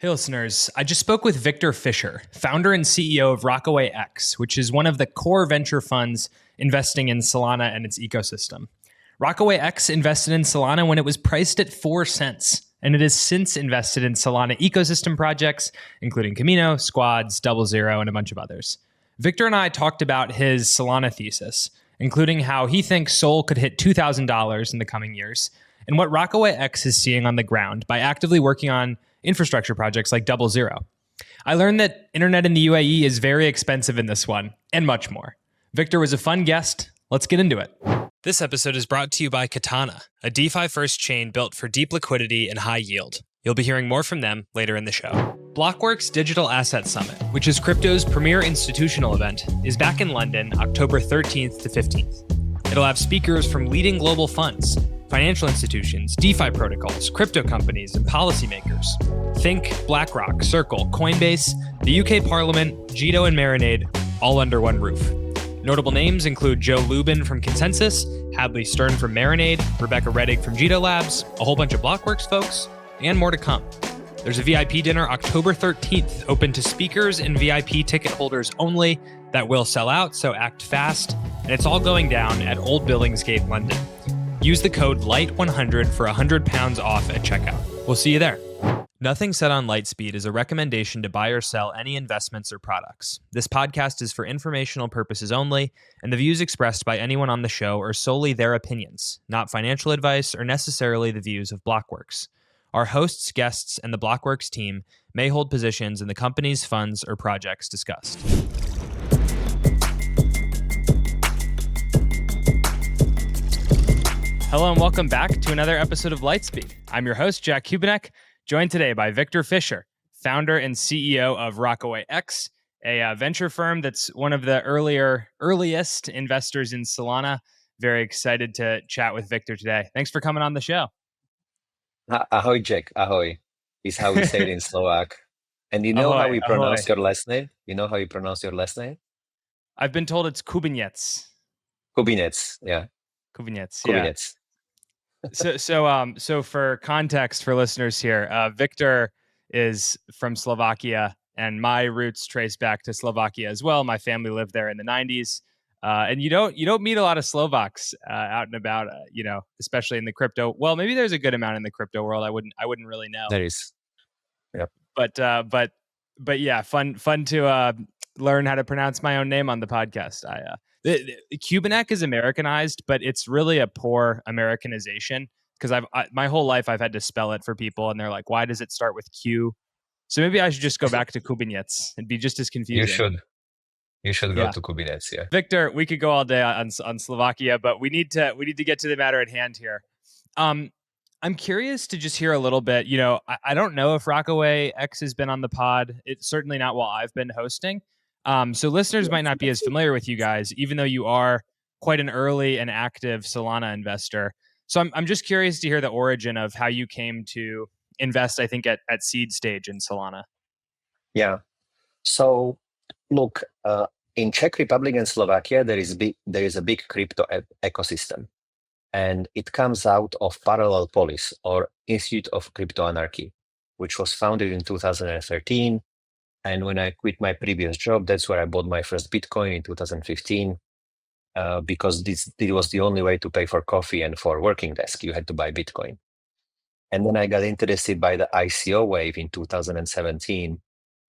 Hey listeners, I just spoke with Viktor Fischer, founder and CEO of RockawayX, which is one of the core venture funds investing in Solana and its ecosystem. RockawayX invested in Solana when it was priced at 4 cents, and it has since invested in Solana ecosystem projects, including Camino, Squads, DoubleZero, and a bunch of others. Viktor and I talked about his Solana thesis, including how he thinks Sol could hit $2,000 in the coming years, and what RockawayX is seeing on the ground by actively working on infrastructure projects like DoubleZero. I learned that internet in the UAE is very expensive in this one, and much more. Viktor was a fun guest. Let's get into it. This episode is brought to you by Katana, a DeFi-first chain built for deep liquidity and high yield. You'll be hearing more from them later in the show. Blockworks Digital Asset Summit, which is crypto's premier institutional event, is back in London October 13th to 15th. It'll have speakers from leading global funds, financial institutions, DeFi protocols, crypto companies, and policymakers. Think BlackRock, Circle, Coinbase, the UK Parliament, Jito, and Marinade, all under one roof. Notable names include Joe Lubin from Consensus, Hadley Stern from Marinade, Rebecca Reddig from Jito Labs, a whole bunch of Blockworks folks, and more to come. There's a VIP dinner October 13th, open to speakers and VIP ticket holders only. That will sell out, so act fast. And it's all going down at Old Billingsgate, London. Use the code LIGHT100 for £100 off at checkout. We'll see you there. Nothing said on Lightspeed is a recommendation to buy or sell any investments or products. This podcast is for informational purposes only, and the views expressed by anyone on the show are solely their opinions, not financial advice or necessarily the views of Blockworks. Our hosts, guests, and the Blockworks team may hold positions in the company's funds or projects discussed. Hello and welcome back to another episode of Lightspeed. I'm your host, Jack Kubinek, joined today by Viktor Fischer, founder and CEO of RockawayX, a venture firm that's one of the earliest investors in Solana. Very excited to chat with Viktor today. Thanks for coming on the show. Ahoy, Jack. Ahoy is how we say it in Slovak. And you know Ahoy, how we pronounce ahoy. your last name? You know how you pronounce your last name? I've been told it's Kubinets. Kubinets. Yeah. Kubinets, yeah. Kubinets. So for context for listeners here, Viktor is from Slovakia, and my roots trace back to Slovakia as well. My family lived there in the 90s, and you don't meet a lot of Slovaks out and about, especially in the crypto. Well, maybe there's a good amount in the crypto world. I wouldn't really know. There is. Yep. But yeah, fun to learn how to pronounce my own name on the podcast. The Kubinek is Americanized, but it's really a poor Americanization because my whole life I've had to spell it for people, and they're like, "Why does it start with Q?" So maybe I should just go back to Kubinets and be just as confusing. You should go to Kubinets. Yeah. Viktor, we could go all day on Slovakia, but we need to get to the matter at hand here. I'm curious to just hear a little bit. I don't know if RockawayX has been on the pod. It's certainly not while I've been hosting. So listeners might not be as familiar with you guys, even though you are quite an early and active Solana investor. So I'm just curious to hear the origin of how you came to invest, I think, at seed stage in Solana. Yeah. So look, in Czech Republic and Slovakia, there is a big crypto ecosystem. And it comes out of Parallel Polis, or Institute of Crypto Anarchy, which was founded in 2013. And when I quit my previous job, that's where I bought my first Bitcoin in 2015, because it was the only way to pay for coffee and for working desk. You had to buy Bitcoin. And then I got interested by the ICO wave in 2017.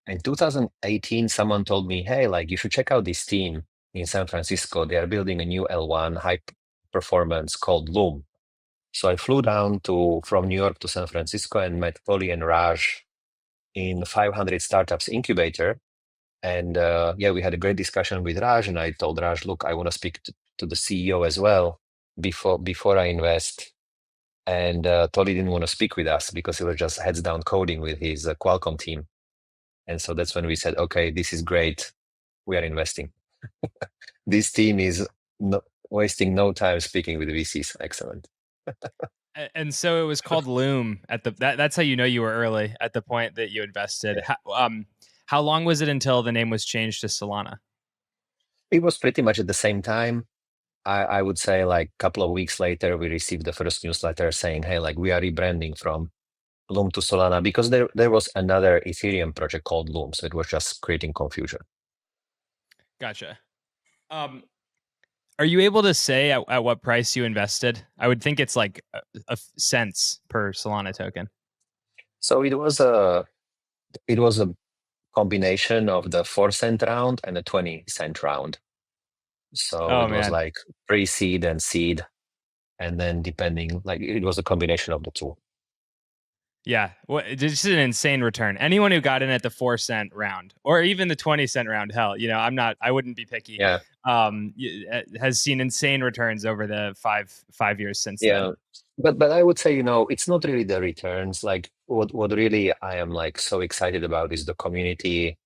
In 2018, someone told me, hey, you should check out this team in San Francisco. They are building a new L1 high performance called Loom. So I flew down from New York to San Francisco and met Polly and Raj in 500 Startups Incubator. And we had a great discussion with Raj, and I told Raj, look, I want to speak to the CEO as well before I invest. And Tolly didn't want to speak with us because he was just heads down coding with his Qualcomm team. And so that's when we said, okay, this is great. We are investing. This team is wasting no time speaking with VCs. Excellent. And so it was called Loom that's how you were early at the point that you invested. Yeah. How long was it until the name was changed to Solana? It was pretty much at the same time. I would say a couple of weeks later, we received the first newsletter saying, hey, we are rebranding from Loom to Solana, because there was another Ethereum project called Loom, so it was just creating confusion. Gotcha. Are you able to say at what price you invested? I would think it's like a cents per Solana token. So it was a combination of the 4 cent round and the 20 cent round. So Oh it was man. like pre-seed and seed, and then depending, like it was a combination of the two. Yeah, just an insane return. Anyone who got in at the 4 cent round, or even the 20 cent round, hell, I wouldn't be picky. Yeah, Has seen insane returns over the five years since then. yeah. But I would say, it's not really the returns. Like what really I am like so excited about is the community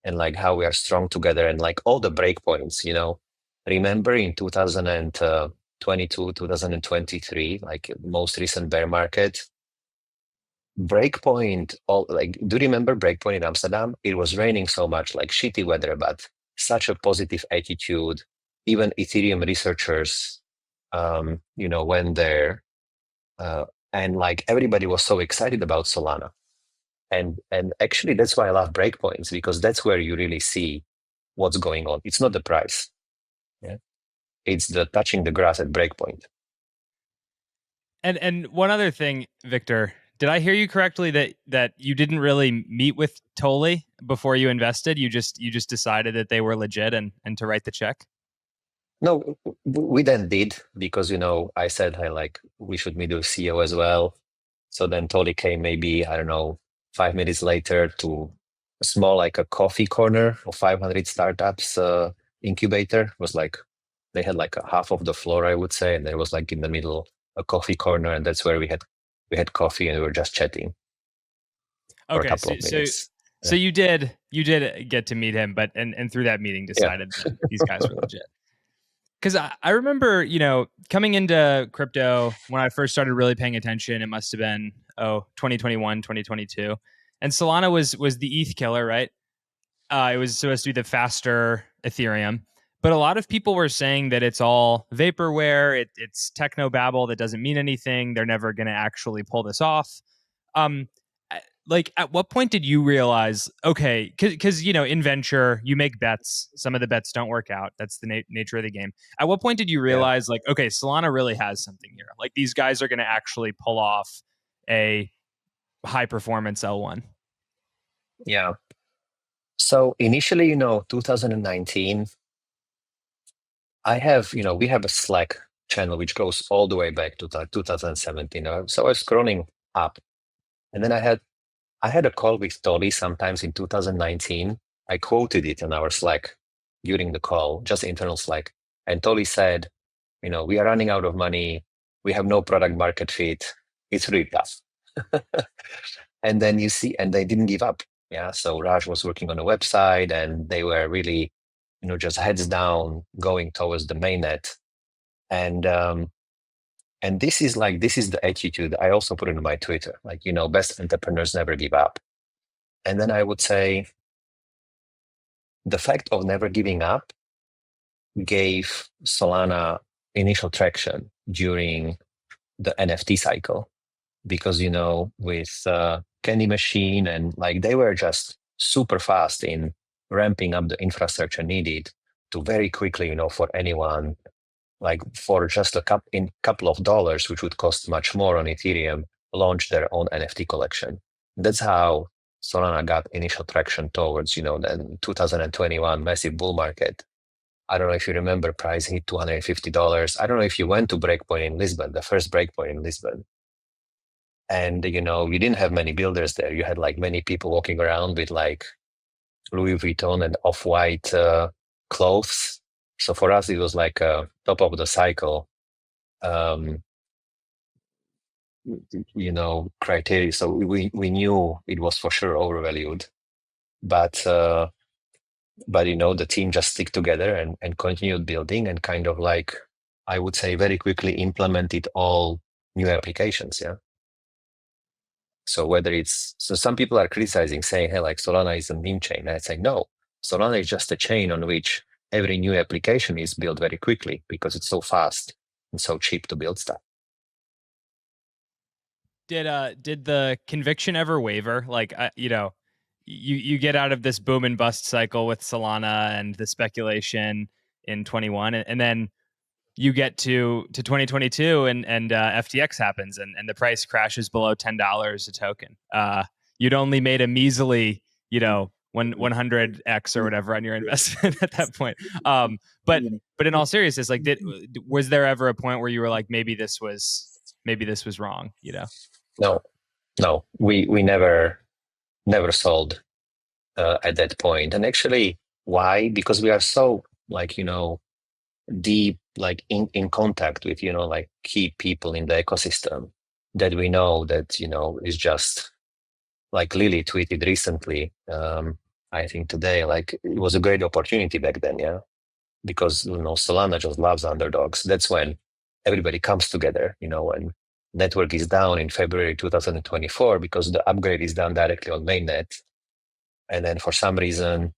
and like how we are strong together and like all the breakpoints. Remember in 2022, 2023, like most recent bear market, Breakpoint, all like, do you remember Breakpoint in Amsterdam? It was raining so much, like shitty weather, but such a positive attitude. Even Ethereum researchers, went there, and like everybody was so excited about Solana. And actually, that's why I love breakpoints, because that's where you really see what's going on. It's not the price, yeah. It's the touching the grass at breakpoint. And one other thing, Victor, did I hear you correctly that you didn't really meet with Tolly before you invested? You just decided that they were legit and to write the check? No, we then did, because I said, hey, like we should meet the CEO as well. So then Tolly came maybe, I don't know, 5 minutes later to a small, like a coffee corner of 500 startups incubator. It was like they had like a half of the floor, I would say, and there was like in the middle a coffee corner, and that's where we had coffee and we were just chatting for a Okay, couple so of so minutes. so Yeah. you did get to meet him, but and through that meeting Yeah. decided that these guys were legit. Because I remember, coming into crypto when I first started really paying attention, it must have been 2021, 2022. And Solana was the ETH killer, right? It was supposed to be the faster Ethereum. But a lot of people were saying that it's all vaporware, it's techno babble that doesn't mean anything. They're never going to actually pull this off. Um, like, at what point did you realize, okay, because in venture you make bets, some of the bets don't work out, that's the nature of the game. At what point did you Yeah. realize, like, okay, Solana really has something here, like these guys are going to actually pull off a high performance L1? Yeah. So initially, 2019, we have a Slack channel which goes all the way back to 2017. So I was scrolling up, and then I had a call with Tolly sometimes in 2019. I quoted it in our Slack during the call, just internal Slack. And Tolly said, we are running out of money. We have no product market fit. It's really tough. And then and they didn't give up. Yeah. So Raj was working on a website, and they were really, just heads down going towards the mainnet. And this is the attitude. I also put it in my Twitter, like, best entrepreneurs never give up. And then I would say the fact of never giving up gave Solana initial traction during the NFT cycle, because with Candy Machine, and like they were just super fast in ramping up the infrastructure needed to very quickly, for anyone, like for just couple of dollars, which would cost much more on Ethereum, launch their own NFT collection. That's how Solana got initial traction towards, the 2021 massive bull market. I don't know if you remember, price hit $250. I don't know if you went to Breakpoint in Lisbon, the first Breakpoint in Lisbon. And, you didn't have many builders there. You had like many people walking around with like Louis Vuitton and Off-White clothes. So for us, it was like top of the cycle, um, criteria. So we knew it was for sure overvalued, but the team just stick together and continued building, and kind of like, I would say, very quickly implemented all new applications. Yeah. So some people are criticizing, saying, hey, like Solana is a meme chain. And I say, no, Solana is just a chain on which every new application is built very quickly, because it's so fast and so cheap to build stuff. Did the conviction ever waver? Like, you get out of this boom and bust cycle with Solana and the speculation in 21, and then you get to 2022, and FTX happens, and the price crashes below $10 a token. You'd only made a measly, 100x or whatever on your investment at that point. But in all seriousness, like, was there ever a point where you were like, maybe this was wrong? No, no, we never sold at that point. And actually, why? Because we are so deep, in contact with key people in the ecosystem, that we know that it's just like Lily tweeted recently. I think today, it was a great opportunity back then, yeah, because Solana just loves underdogs. That's when everybody comes together. When network is down in February 2024 because the upgrade is done directly on mainnet, and then for some reason,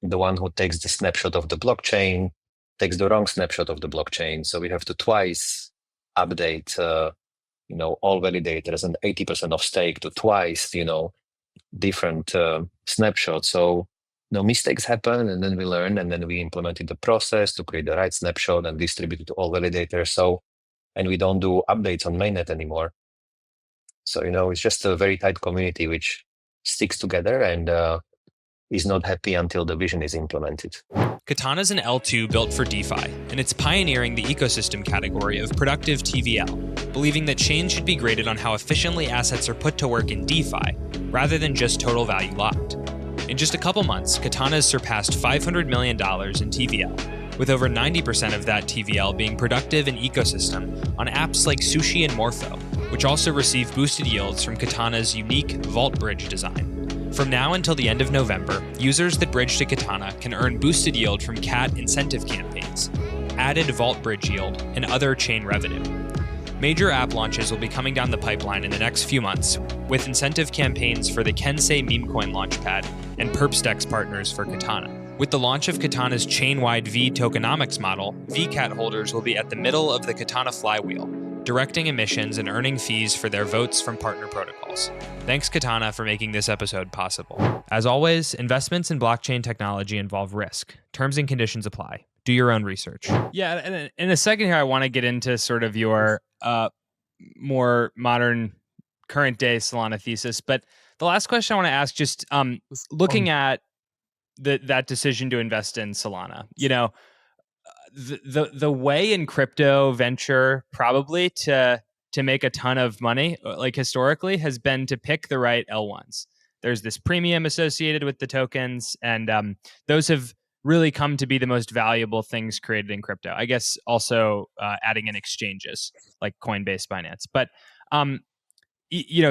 the one who takes the snapshot of the blockchain takes the wrong snapshot of the blockchain. So we have to twice update, all validators and 80% of stake to twice, different snapshots. So mistakes happen, and then we learn, and then we implemented the process to create the right snapshot and distribute it to all validators. So, and we don't do updates on mainnet anymore. So, it's just a very tight community which sticks together and is not happy until the vision is implemented. Katana is an L2 built for DeFi, and it's pioneering the ecosystem category of productive TVL, believing that change should be graded on how efficiently assets are put to work in DeFi, rather than just total value locked. In just a couple months, Katana has surpassed $500 million in TVL, with over 90% of that TVL being productive in ecosystem on apps like Sushi and Morpho, which also receive boosted yields from Katana's unique Vault Bridge design. From now until the end of November, users that bridge to Katana can earn boosted yield from CAT incentive campaigns, added Vault Bridge yield, and other chain revenue. Major app launches will be coming down the pipeline in the next few months, with incentive campaigns for the Kensei Memecoin Launchpad and Perpstex partners for Katana. With the launch of Katana's chain-wide V tokenomics model, VCAT holders will be at the middle of the Katana flywheel, directing emissions and earning fees for their votes from partner protocols. Thanks, Katana, for making this episode possible. As always, investments in blockchain technology involve risk. Terms and conditions apply. Do your own research. Yeah, and in a second here, I want to get into sort of your more modern, current day Solana thesis. But the last question I want to ask, just looking at that decision to invest in Solana, the way in crypto venture probably to make a ton of money, like historically, has been to pick the right L1s. There's this premium associated with the tokens, and those have really come to be the most valuable things created in crypto. I guess also adding in exchanges like Coinbase, Binance. But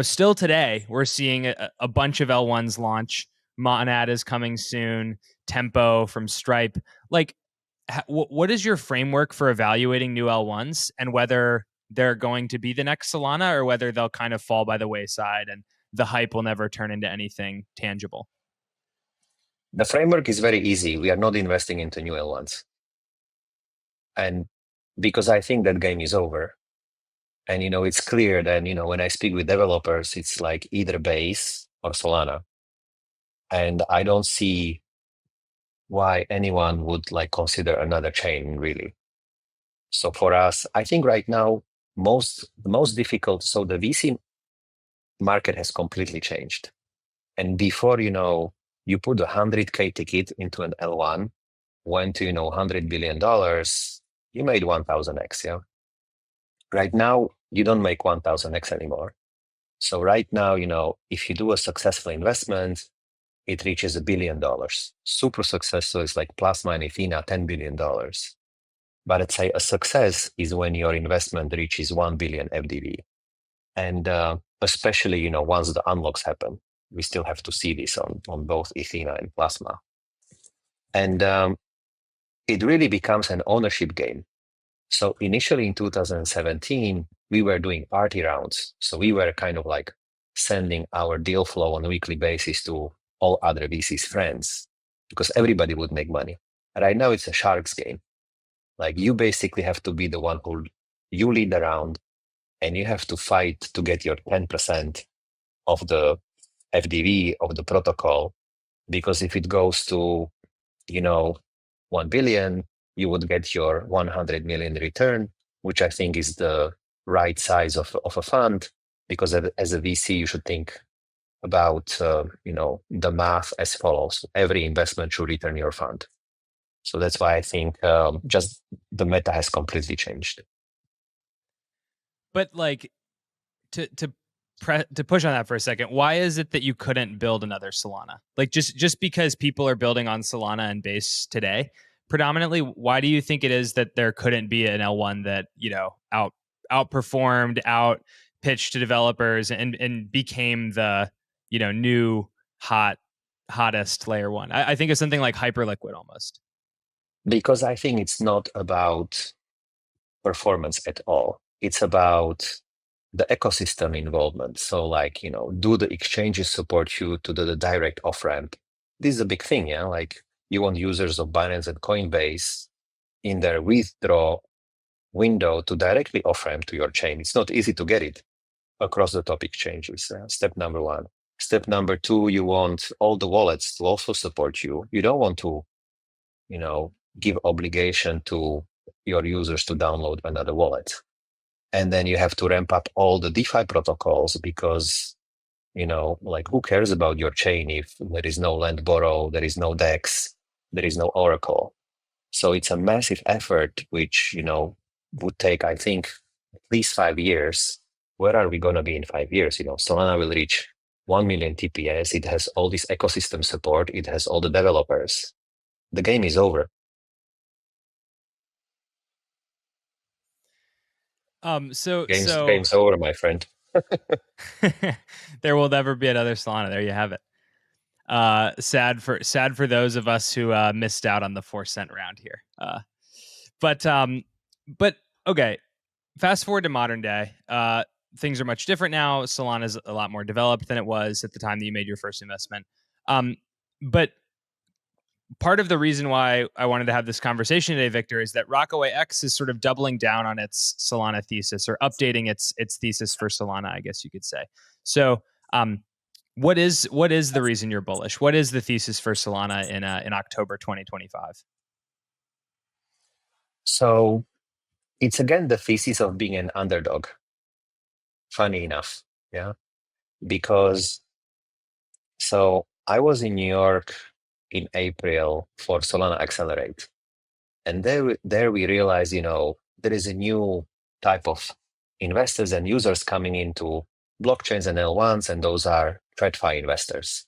still today, we're seeing a bunch of L1s launch. mNAV is coming soon. Tempo from Stripe. Like, what is your framework for evaluating new L1s, and whether they're going to be the next Solana, or whether they'll kind of fall by the wayside and the hype will never turn into anything tangible? The framework is very easy. We are not investing into new L1s. And because I think that game is over. And, it's clear that, when I speak with developers, it's like either Base or Solana. And I don't see why anyone would consider another chain, really. So for us, I think right now, the most difficult, so the VC market has completely changed. And before, you put a 100K ticket into an L1, went to, $100 billion, you made 1000x, yeah? Right now, you don't make 1000x anymore. So right now, if you do a successful investment, it reaches $1 billion. Super successful is like plus minus Athena, $10 billion. But I'd say a success is when your investment reaches 1 billion FDV. And especially, once the unlocks happen, we still have to see this on both Athena and Plasma. And it really becomes an ownership game. So initially in 2017, we were doing party rounds. So we were kind of sending our deal flow on a weekly basis to all other VCs friends, because everybody would make money. Right now it's a shark's game. You basically have to be the one who you lead around, and you have to fight to get your 10% of the FDV of the protocol, because if it goes to 1 billion, you would get your 100 million return, which I think is the right size of a fund, because as a VC, you should think about the math as follows: every investment should return your fund. So that's why I think just the meta has completely changed. But like to push on that for a second, why is it that you couldn't build another Solana? Like just because people are building on Solana and Base today, predominantly, why do you think it is that there couldn't be an L1 that outperformed, out pitched to developers and became the new hottest layer one? I think of something like Hyperliquid almost. Because I think it's not about performance at all. It's about the ecosystem involvement. So like, do the exchanges support you to do the direct off ramp? This is a big thing, yeah? Like you want users of Binance and Coinbase in their withdraw window to directly off ramp to your chain. It's not easy to get it across the top exchanges. Step number one. Step number two, you want all the wallets to also support you. You don't want to, give obligation to your users to download another wallet. And then you have to ramp up all the DeFi protocols because, like who cares about your chain if there is no lend borrow, there is no DEX, there is no Oracle. So it's a massive effort, which, would take, I think, at least 5 years. Where are we going to be in 5 years? Solana will reach 1 million TPS. It has all this ecosystem support. It has all the developers. The game is over. Game's over, my friend. There will never be another Solana. There you have it. Sad for those of us who missed out on the 4 cent round here. But okay. Fast forward to modern day. Things are much different now. Solana is a lot more developed than it was at the time that you made your first investment. But part of the reason why I wanted to have this conversation today, Viktor, is that RockawayX is sort of doubling down on its Solana thesis, or updating its thesis for Solana, I guess you could say. So, what is the reason you're bullish? What is the thesis for Solana in October 2025? So it's again the thesis of being an underdog. Funny enough, yeah, because so I was in New York in April for Solana Accelerate, and there we realized, there is a new type of investors and users coming into blockchains and L1s, and those are TradFi investors.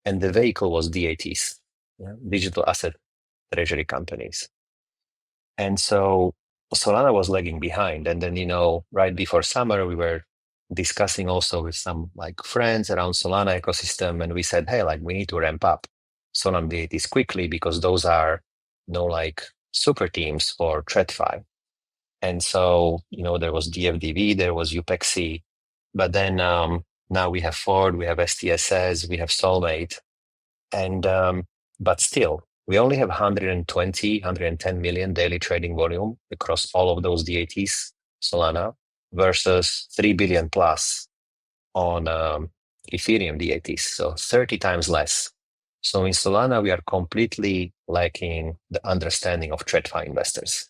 And the vehicle was DATs, digital asset treasury companies. And so Solana was lagging behind. And then, right before summer, we were discussing also with some like friends around Solana ecosystem. And we said, hey, like we need to ramp up Solana DATs quickly because those are like super teams for TradFi. And so, there was DFDV, there was UPEXI, but then now we have Ford, we have STSS, we have Soulmate. And but still, we only have 110 million daily trading volume across all of those DATs, Solana, versus 3 billion plus on Ethereum DATs, so 30 times less. So in Solana, we are completely lacking the understanding of TradFi investors.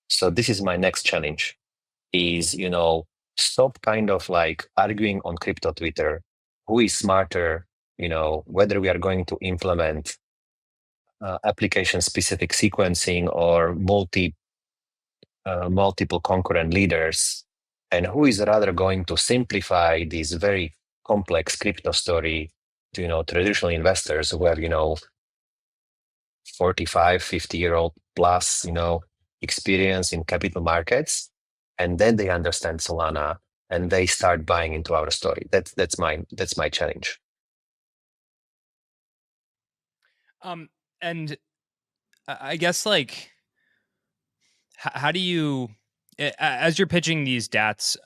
So this is my next challenge: is stop kind of like arguing on crypto Twitter who is smarter, whether we are going to implement application specific sequencing or multiple concurrent leaders, and who is rather going to simplify this very complex crypto story to traditional investors who have 45 50-year-old plus experience in capital markets, and then they understand Solana and they start buying into our story. That's my challenge. And I guess like, how do you, as you're pitching these DATs,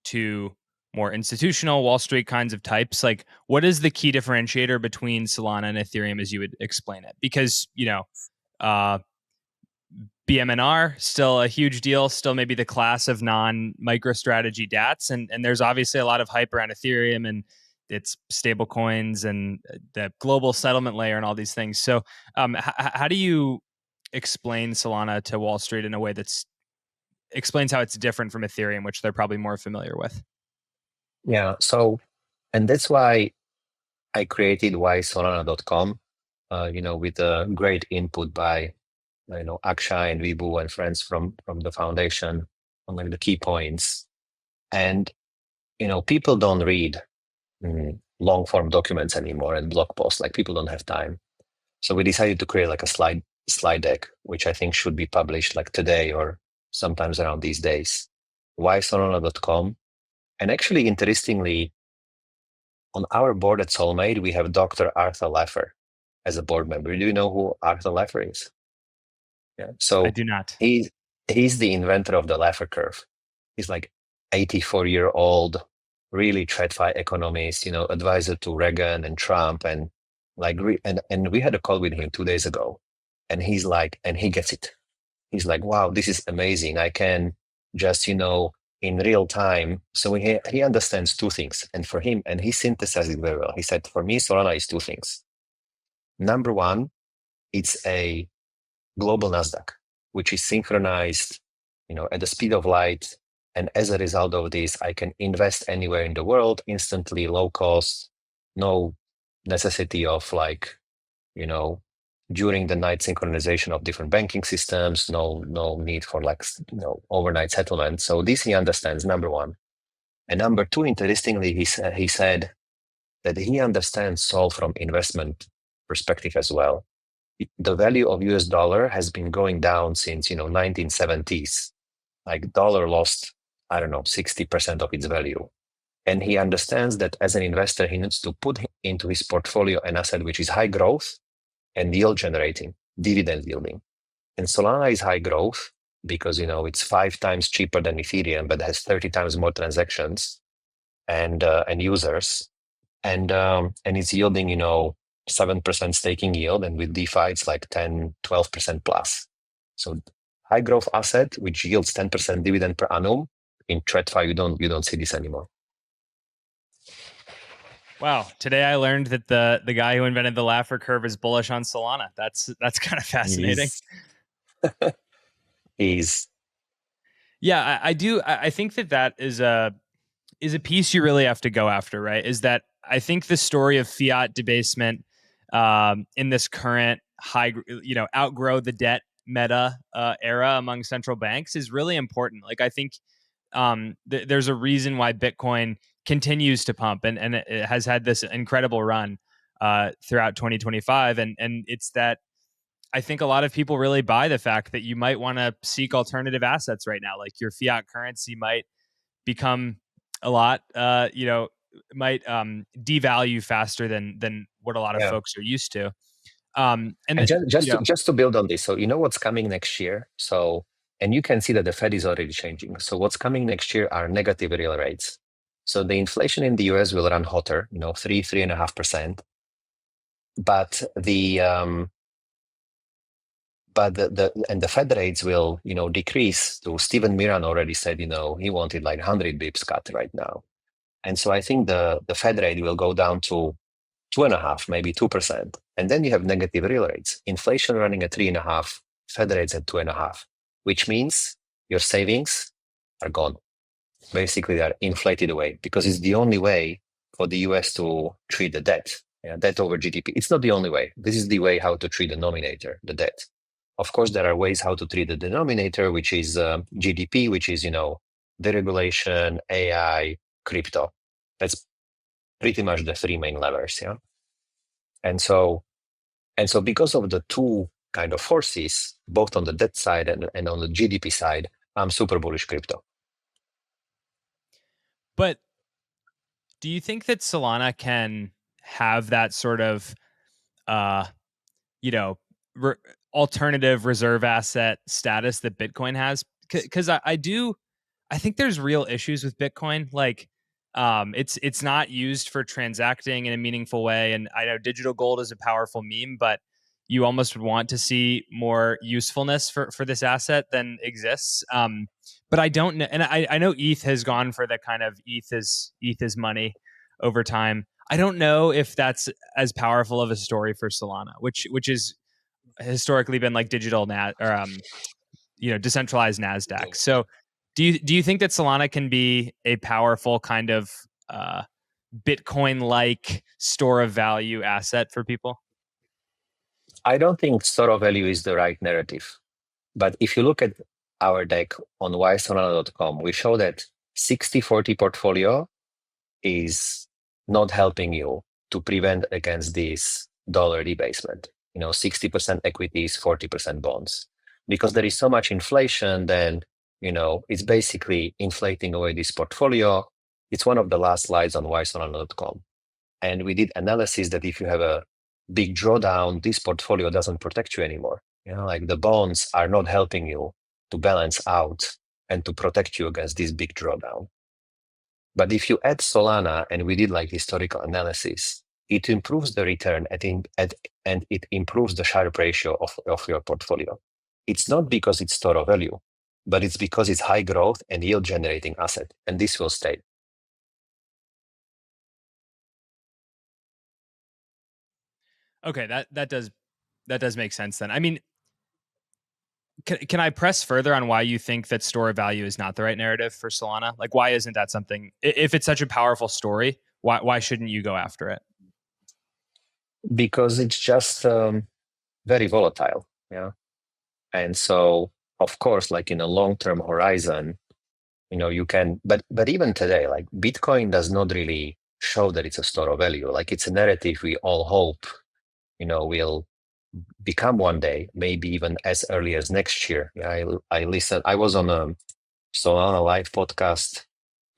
to more institutional Wall Street kinds of types, like what is the key differentiator between Solana and Ethereum as you would explain it? Because, BMNR, still a huge deal, still maybe the class of non-MicroStrategy DATs. And there's obviously a lot of hype around Ethereum and its stable coins and the global settlement layer and all these things. So how do you explain Solana to Wall Street in a way that's explains how it's different from Ethereum, which they're probably more familiar with? Yeah. So, and that's why I created whysolana.com, with a great input by, Akshay and Vibhu and friends from the foundation on like the key points. And, people don't read long form documents anymore and blog posts, like people don't have time. So we decided to create like a slide deck, which I think should be published like today or sometimes around these days. Whysolana.com. And actually, interestingly, on our board at Soulmate, we have Dr. Arthur Laffer as a board member. Do you know who Arthur Laffer is? Yeah. I So do not. he's the inventor of the Laffer curve. He's like 84-year-old, really TradFi economist, advisor to Reagan and Trump, and like and we had a call with him 2 days ago, and he's like, and he gets it. He's like, wow, this is amazing. I can just, in real time. So he understands two things. And for him, and he synthesized it very well. He said, for me, Solana is two things. Number one, it's a global NASDAQ, which is synchronized, at the speed of light. And as a result of this, I can invest anywhere in the world instantly, low cost, no necessity of like, during the night synchronization of different banking systems, no need for like, overnight settlement. So this he understands, number one. And number two, interestingly, he said that he understands Sol from investment perspective as well. The value of US dollar has been going down since 1970s. Like dollar lost, I don't know, 60% of its value. And he understands that as an investor, he needs to put into his portfolio an asset which is high growth and yield generating, dividend yielding. And Solana is high growth because it's 5 times cheaper than Ethereum, but has 30 times more transactions and users, and it's yielding 7% staking yield, and with DeFi it's like 10-12% plus. So high growth asset which yields 10% dividend per annum. In TradFi you don't see this anymore. Wow. Today I learned that the guy who invented the Laffer curve is bullish on Solana. That's kind of fascinating. He's Yeah, I do. I think that is a piece you really have to go after, right? Is that I think the story of fiat debasement in this current high, outgrow the debt meta era among central banks is really important. Like I think there's a reason why Bitcoin continues to pump and it has had this incredible run throughout 2025, and it's that I think a lot of people really buy the fact that you might want to seek alternative assets right now, like your fiat currency might become a lot, might devalue faster than what a lot of yeah. folks are used to. And just to build on this, so what's coming next year. So, and you can see that the Fed is already changing. So what's coming next year are negative real rates. So the inflation in the US will run hotter, 3.5%. But the Fed rates will decrease. To Stephen Miran already said he wanted like 100 bips cut right now, and so I think the Fed rate will go down to 2.5, maybe 2%, and then you have negative real rates. Inflation running at 3.5, Fed rates at 2.5, which means your savings are gone. Basically, they are inflated away because it's the only way for the US to treat the debt. Debt over GDP. It's not the only way. This is the way how to treat the denominator, the debt. Of course, there are ways how to treat the denominator, which is GDP, which is deregulation, AI, crypto. That's pretty much the three main levers. Yeah. And so because of the two kind of forces, both on the debt side and on the GDP side, I'm super bullish crypto. But do you think that Solana can have that sort of, uh, you know, re- alternative reserve asset status that Bitcoin has? Because I think there's real issues with Bitcoin. Like, it's not used for transacting in a meaningful way, and I know digital gold is a powerful meme, but you almost would want to see more usefulness for this asset than exists. But I don't know, and I know ETH has gone for the kind of ETH is money over time. I don't know if that's as powerful of a story for Solana, which is historically been like digital or decentralized Nasdaq. So do you think that Solana can be a powerful kind of Bitcoin like store of value asset for people? I don't think store of value is the right narrative. But if you look at our deck on whysolana.com, we show that 60-40 portfolio is not helping you to prevent against this dollar debasement. 60% equities, 40% bonds. Because there is so much inflation, then it's basically inflating away this portfolio. It's one of the last slides on whysolana.com. And we did analysis that if you have a big drawdown, this portfolio doesn't protect you anymore. Like the bonds are not helping you to balance out and to protect you against this big drawdown. But if you add Solana, and we did like historical analysis, it improves the return and it improves the Sharpe ratio of your portfolio. It's not because it's store of value, but it's because it's high growth and yield generating asset, and this will stay. Okay, that does make sense then. I mean, can I press further on why you think that store of value is not the right narrative for Solana? Like, why isn't that something? If it's such a powerful story, why shouldn't you go after it? Because it's just very volatile. Yeah. And so, of course, like in a long-term horizon, you can, but even today, like Bitcoin does not really show that it's a store of value. Like it's a narrative we all hope, will become one day, maybe even as early as next year. Yeah, I listened. I was on a Solana live podcast.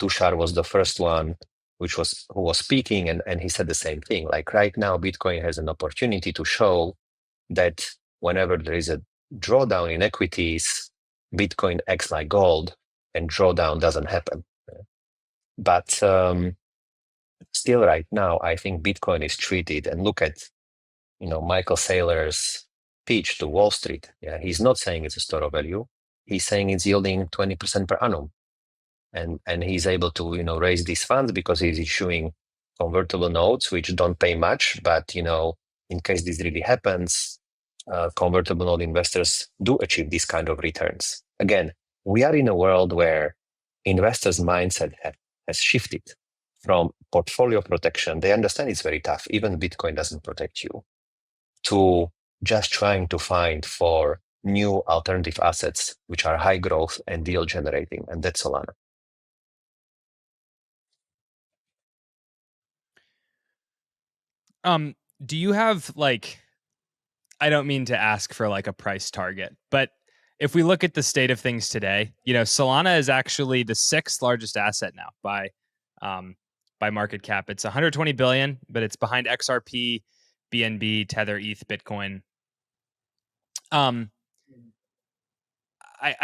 Tushar was the first one, who was speaking, and he said the same thing. Like right now, Bitcoin has an opportunity to show that whenever there is a drawdown in equities, Bitcoin acts like gold, and drawdown doesn't happen. But still, right now, I think Bitcoin is treated. And look at Michael Saylor's pitch to Wall Street. Yeah, he's not saying it's a store of value. He's saying it's yielding 20% per annum, and he's able to raise these funds because he's issuing convertible notes which don't pay much, but in case this really happens, convertible note investors do achieve these kind of returns. Again, we are in a world where investors' mindset has shifted from portfolio protection. They understand it's very tough. Even Bitcoin doesn't protect you, to just trying to find for new alternative assets which are high growth and deal generating, and that's Solana. Do you have like, I don't mean to ask for like a price target, but if we look at the state of things today, Solana is actually the sixth largest asset now by market cap. It's 120 billion, but it's behind XRP, BNB, Tether, ETH, Bitcoin. I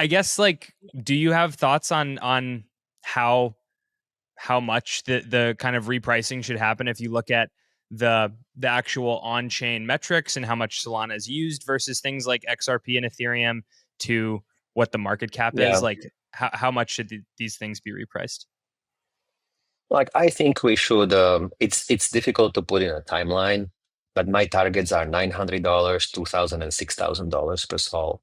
guess like, do you have thoughts on how much the kind of repricing should happen if you look at the actual on-chain metrics and how much Solana is used versus things like XRP and Ethereum to what the market cap is? Like, how much should these things be repriced? Like I think we should. It's difficult to put in a timeline, but my targets are $900, $2,000, and $6,000 per sol,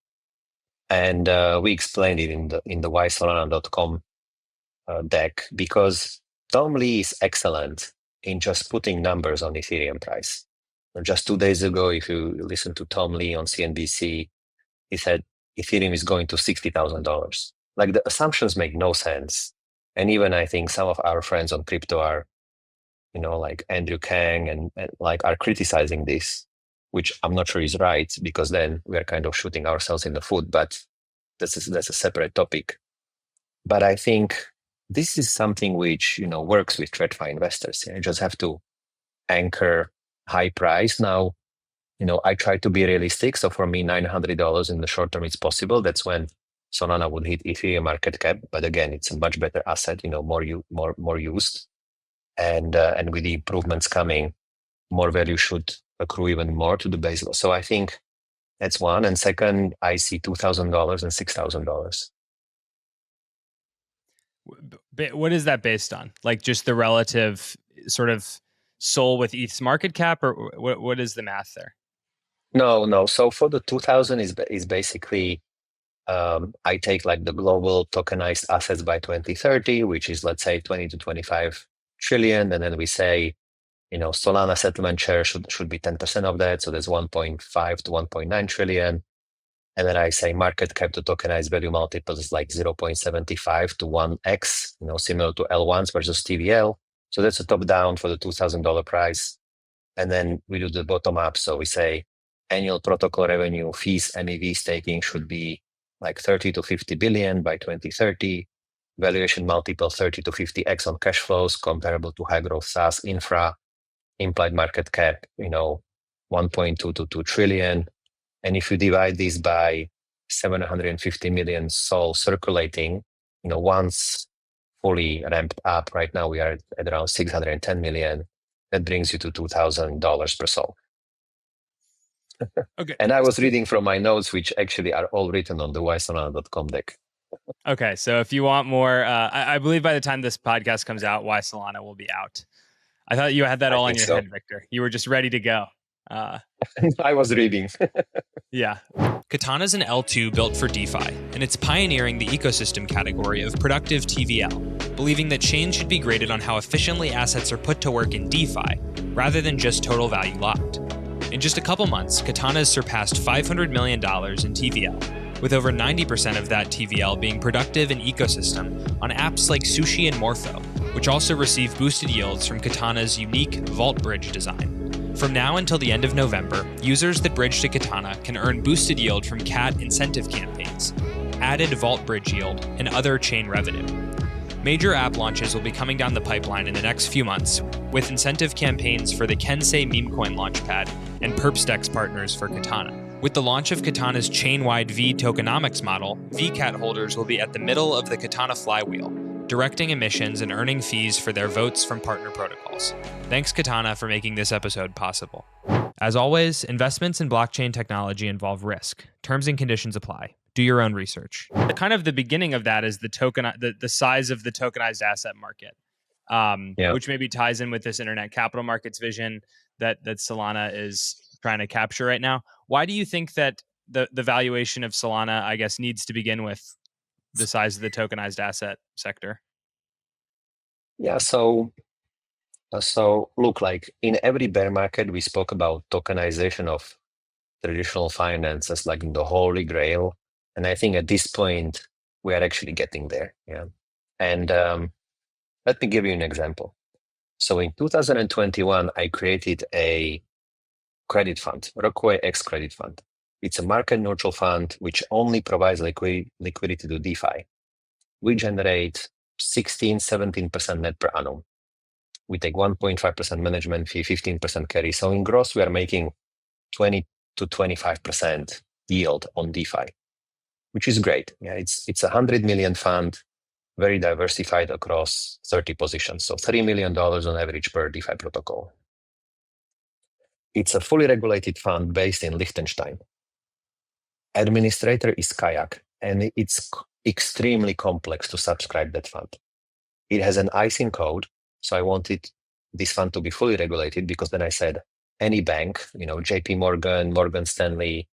and we explained it in the whysolana.com deck, because Tom Lee is excellent in just putting numbers on Ethereum price. Just 2 days ago, if you listen to Tom Lee on CNBC, he said Ethereum is going to $60,000. Like the assumptions make no sense. And even I think some of our friends on crypto are, like Andrew Kang and like are criticizing this, which I'm not sure is right, because then we are kind of shooting ourselves in the foot. But that's a separate topic. But I think this is something which works with TradFi investors. You just have to anchor high price. Now, I try to be realistic. So for me, $900 in the short term is possible. That's when Solana would hit Ethereum market cap. But again, it's a much better asset, more used. And with the improvements coming, more value should accrue even more to the base loss. So I think that's one. And second, I see $2,000 and $6,000. What is that based on? Like just the relative sort of SOL with ETH's market cap, or what is the math there? No. So for the 2000 is basically I take like the global tokenized assets by 2030, which is let's say 20 to 25 trillion, and then we say, Solana settlement share should be 10% of that, so there's 1.5 to 1.9 trillion. And then I say market cap to tokenized value multiples is like 0.75 to 1x, similar to L1s versus TVL. So that's a top down for the $2,000 price. And then we do the bottom up. So we say annual protocol revenue, fees, MEV staking should be like 30 to 50 billion by 2030. Valuation multiple 30 to 50x on cash flows comparable to high growth SaaS infra. Implied market cap, 1.2 to 2 trillion. And if you divide this by 750 million SOL circulating, once fully ramped up, right now we are at around 610 million. That brings you to $2,000 per SOL. Okay. And I was reading from my notes, which actually are all written on the ysolana.com deck. Okay, so if you want more, I believe by the time this podcast comes out, Y Solana will be out. I thought you had that all in your head, Victor. You were just ready to go. I was reading. Yeah. Katana is an L2 built for DeFi, and it's pioneering the ecosystem category of productive TVL, believing that change should be graded on how efficiently assets are put to work in DeFi, rather than just total value locked. In just a couple months, Katana has surpassed $500 million in TVL, with over 90% of that TVL being productive in ecosystem on apps like Sushi and Morpho, which also receive boosted yields from Katana's unique Vault Bridge design. From now until the end of November, users that bridge to Katana can earn boosted yield from CAT incentive campaigns, added Vault Bridge yield, and other chain revenue. Major app launches will be coming down the pipeline in the next few months, with incentive campaigns for the Kensei Memecoin Launchpad and Perpstex partners for Katana. With the launch of Katana's chain-wide V tokenomics model, VCAT holders will be at the middle of the Katana flywheel, directing emissions and earning fees for their votes from partner protocols. Thanks, Katana, for making this episode possible. As always, investments in blockchain technology involve risk. Terms and conditions apply. Do your own research. The beginning of that is the size of the tokenized asset market, which maybe ties in with this internet capital markets vision that Solana is trying to capture right now. Why do you think that the valuation of Solana, I guess, needs to begin with the size of the tokenized asset sector? Yeah, so look, like in every bear market, we spoke about tokenization of traditional finance as like the holy grail. And I think at this point, we are actually getting there. Yeah. And let me give you an example. So in 2021, I created a credit fund, RockawayX credit fund. It's a market neutral fund which only provides liquidity to DeFi. We generate 16, 17% net per annum. We take 1.5% management fee, 15% carry. So in gross, we are making 20 to 25% yield on DeFi, which is great. Yeah, it's a 100 million fund, very diversified across 30 positions. So $3 million on average per DeFi protocol. It's a fully regulated fund based in Liechtenstein. Administrator is Kayak, and it's extremely complex to subscribe that fund. It has an ISIN code, so I wanted this fund to be fully regulated because then I said any bank, JP Morgan, Morgan Stanley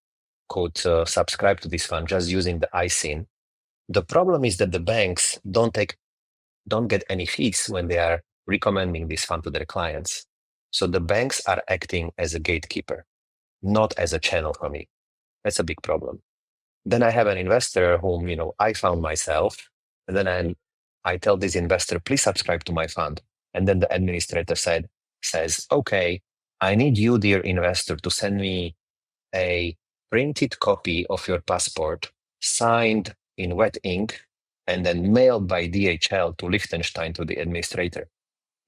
could subscribe to this fund just using the ISIN. The problem is that the banks don't get any fees when they are recommending this fund to their clients. So the banks are acting as a gatekeeper, not as a channel for me. That's a big problem. Then I have an investor whom, I found myself, and then I tell this investor, please subscribe to my fund. And then the administrator says, okay, I need you, dear investor, to send me a printed copy of your passport, signed in wet ink, and then mailed by DHL to Liechtenstein to the administrator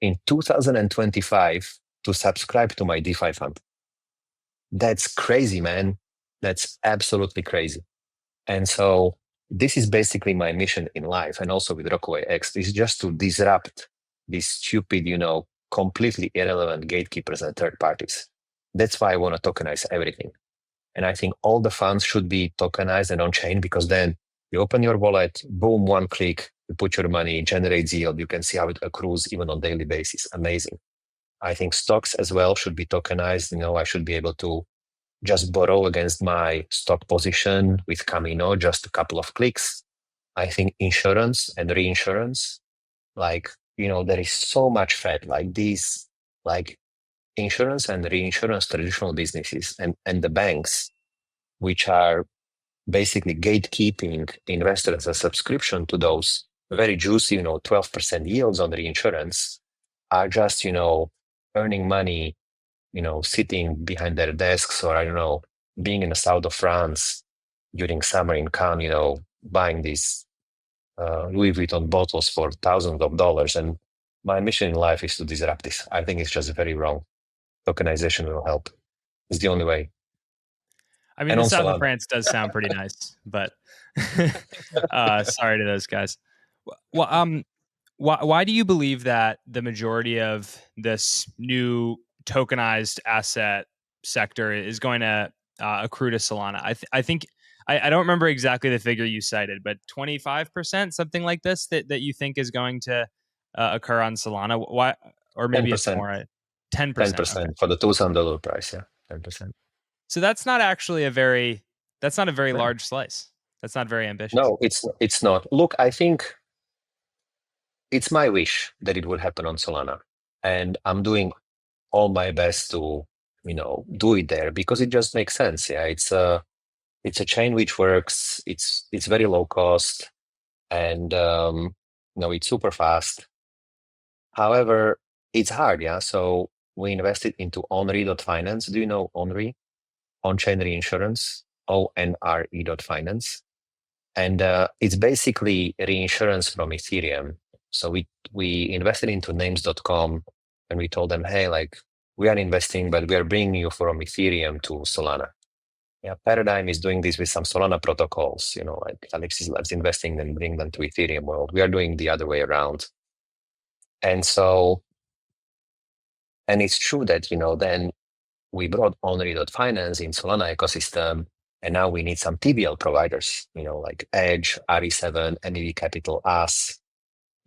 in 2025 to subscribe to my DeFi fund. That's crazy, man. That's absolutely crazy. And so this is basically my mission in life, and also with RockawayX, is just to disrupt these stupid, completely irrelevant gatekeepers and third parties. That's why I want to tokenize everything. And I think all the funds should be tokenized and on chain, because then you open your wallet, boom, one click, you put your money, generates yield. You can see how it accrues even on daily basis. Amazing. I think stocks as well should be tokenized. I should be able to just borrow against my stock position with Camino, just a couple of clicks. I think insurance and reinsurance, there is so much fat, like insurance and reinsurance traditional businesses and the banks, which are basically gatekeeping investors as a subscription to those very juicy, 12% yields on reinsurance, are just, earning money, sitting behind their desks, or I don't know, being in the south of France during summer in Cannes, buying these Louis Vuitton bottles for thousands of dollars. And my mission in life is to disrupt this. I think it's just very wrong. Tokenization will help. It's the only way. I mean, And the on south of Solana. France does sound pretty nice, but sorry to those guys. Well, why do you believe that the majority of this new tokenized asset sector is going to accrue to Solana? I think I don't remember exactly the figure you cited, but 25%, something like this, that you think is going to occur on Solana. Why? Or maybe it's 10%. more. 10%. Okay. 10% for the $2,000 price. Yeah, 10%. So that's not actually that's not a very No. large slice. That's not very ambitious. No, it's not. Look, I think it's my wish that it would happen on Solana, and I'm doing all my best to do it there, because it just makes sense. Yeah, it's a chain which works. It's very low cost, and it's super fast. However, it's hard. Yeah, so we invested into Onri.finance. Do you know Onri? On-chain reinsurance, ONRE.finance. And it's basically reinsurance from Ethereum. So we invested into names.com, and we told them, hey, we are investing, but we are bringing you from Ethereum to Solana. Yeah, Paradigm is doing this with some Solana protocols, like Alexis Labs investing and bring them to Ethereum world. We are doing the other way around. And it's true that, then we brought Onri.finance in Solana ecosystem, and now we need some TVL providers, like Edge, RE7, NEV Capital, us.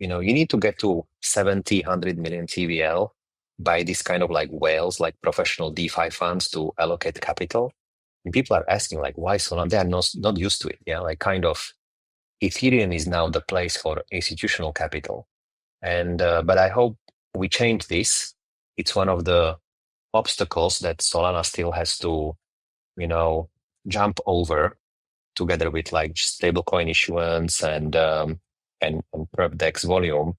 You need to get to 70, 100 million TVL by this kind of whales, like professional DeFi funds, to allocate capital. And people are asking, why Solana? They are not used to it. Yeah, kind of Ethereum is now the place for institutional capital. And but I hope we change this. It's one of the obstacles that Solana still has to, jump over, together with stablecoin issuance and perp dex volume.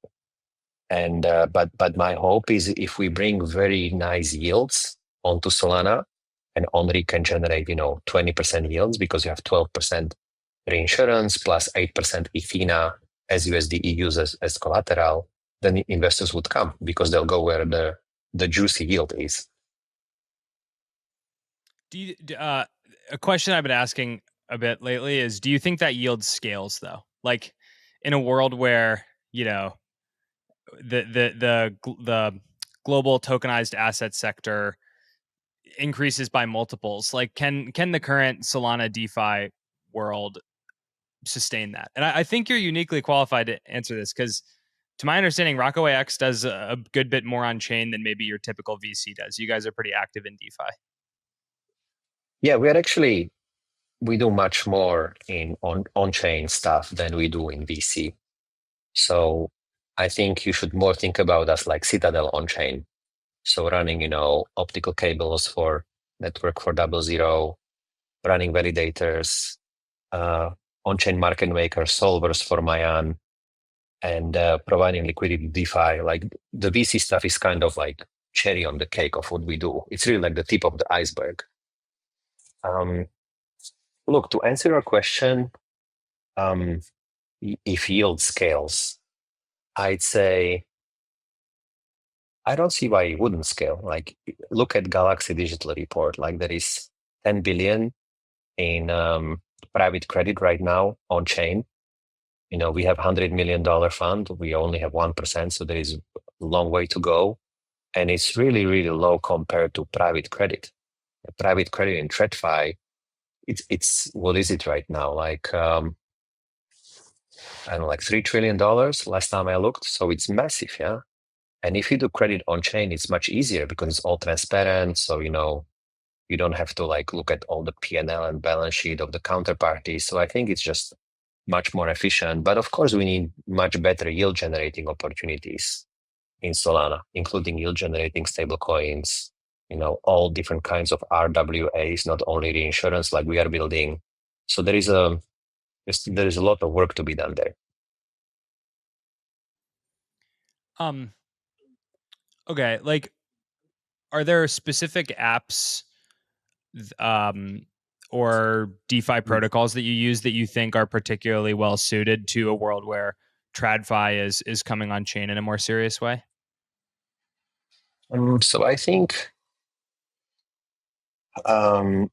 And but my hope is, if we bring very nice yields onto Solana, and Onri can generate 20% yields, because you have 12% reinsurance plus 8% Ethena as USDE users as collateral, then the investors would come, because they'll go where the juicy yield is. A question I've been asking a bit lately is, do you think that yield scales though? Like, in a world where the global tokenized asset sector increases by multiples, can the current Solana DeFi world sustain that? And I think you're uniquely qualified to answer this, because to my understanding, RockawayX does a good bit more on chain than maybe your typical VC does. You guys are pretty active in DeFi. Yeah, we do much more in on-chain stuff than we do in VC. So I think you should more think about us like Citadel on-chain. So running, optical cables for network for DoubleZero, running validators, on-chain market maker solvers for Mayan, and providing liquidity DeFi. The VC stuff is kind of like cherry on the cake of what we do. It's really like the tip of the iceberg. Look, to answer your question, if yield scales, I'd say I don't see why it wouldn't scale. Look at Galaxy Digital Report. There is 10 billion in private credit right now on chain. We have $100 million fund. We only have 1%, so there is a long way to go. And it's really, really low compared to private credit. private credit in TradFi, it's what is it right now? Like I don't know, like $3 trillion last time I looked. So it's massive, yeah. And if you do credit on chain, it's much easier because it's all transparent. So you don't have to like look at all the P&L and balance sheet of the counterparty. So I think it's just much more efficient. But of course, we need much better yield generating opportunities in Solana, including yield generating stablecoins, all different kinds of RWAs, not only reinsurance like we are building. So there is a lot of work to be done there. Okay, like, are there specific apps or DeFi protocols that you use that you think are particularly well suited to a world where TradFi is coming on chain in a more serious way? So I think I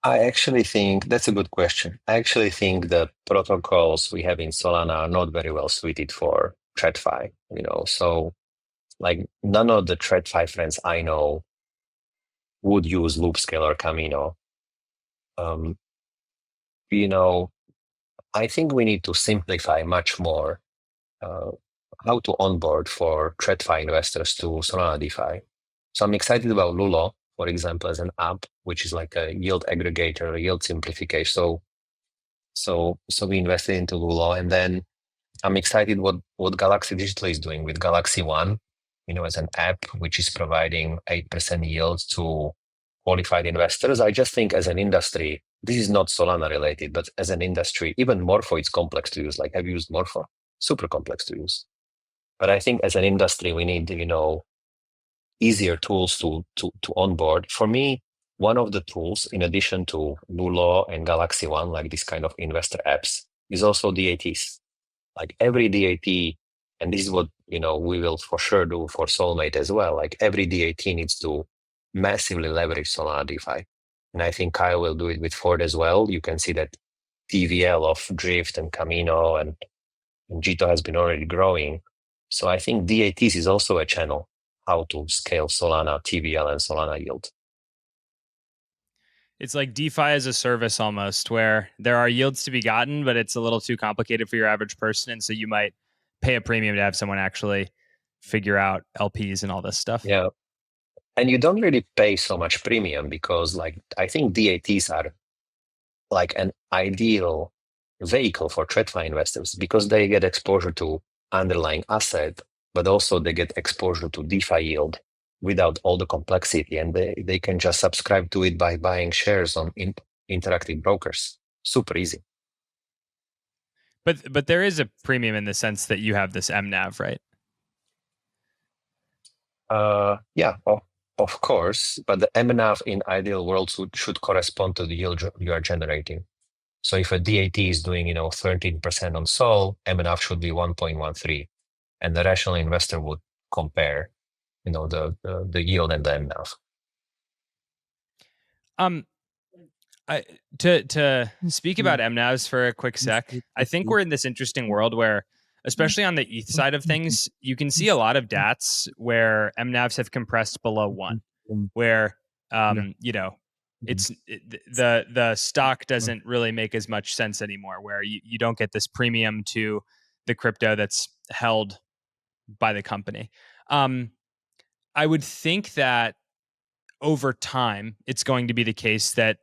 actually think that's a good question. I actually think the protocols we have in Solana are not very well suited for TradFi. So like none of the TradFi friends I know would use Loopscale or Camino. I think we need to simplify much more how to onboard for TradFi investors to Solana DeFi. So I'm excited about Lulo, for example, as an app, which is like a yield aggregator, yield simplification. So we invested into Lulo, and then I'm excited what Galaxy Digital is doing with Galaxy One, as an app which is providing 8% yield to qualified investors. I just think as an industry, this is not Solana related, but as an industry, even Morpho, it's complex to use. Like I've used Morpho, super complex to use. But I think as an industry, we need, easier tools to onboard. For me, one of the tools, in addition to Lulo and Galaxy One, like this kind of investor apps, is also DATs. Like every DAT, and this is what we will for sure do for Soulmate as well. Like every DAT needs to massively leverage Solana DeFi, and I think Kyle will do it with Ford as well. You can see that TVL of Drift and Camino and Jito has been already growing. So I think DATs is also a channel how to scale Solana TVL and Solana yield. It's like DeFi as a service almost, where there are yields to be gotten, but it's a little too complicated for your average person. And so you might pay a premium to have someone actually figure out LPs and all this stuff. Yeah. And you don't really pay so much premium because like I think DATs are like an ideal vehicle for TradFi investors because they get exposure to underlying asset, but also they get exposure to DeFi yield without all the complexity, and they can just subscribe to it by buying shares on interactive brokers. Super easy. But there is a premium in the sense that you have this mNAV, right? Yeah, of course, but the mNAV in ideal world should correspond to the yield you are generating. So if a DAT is doing 13% on Sol, mNAV should be 1.13, and the rational investor would compare the yield and the mNAV. To speak about mNAVs for a quick sec, I think we're in this interesting world where, especially on the ETH side of things, you can see a lot of DATs where mNAVs have compressed below one, where the stock doesn't really make as much sense anymore, where you don't get this premium to the crypto that's held by the company. I would think that over time, it's going to be the case that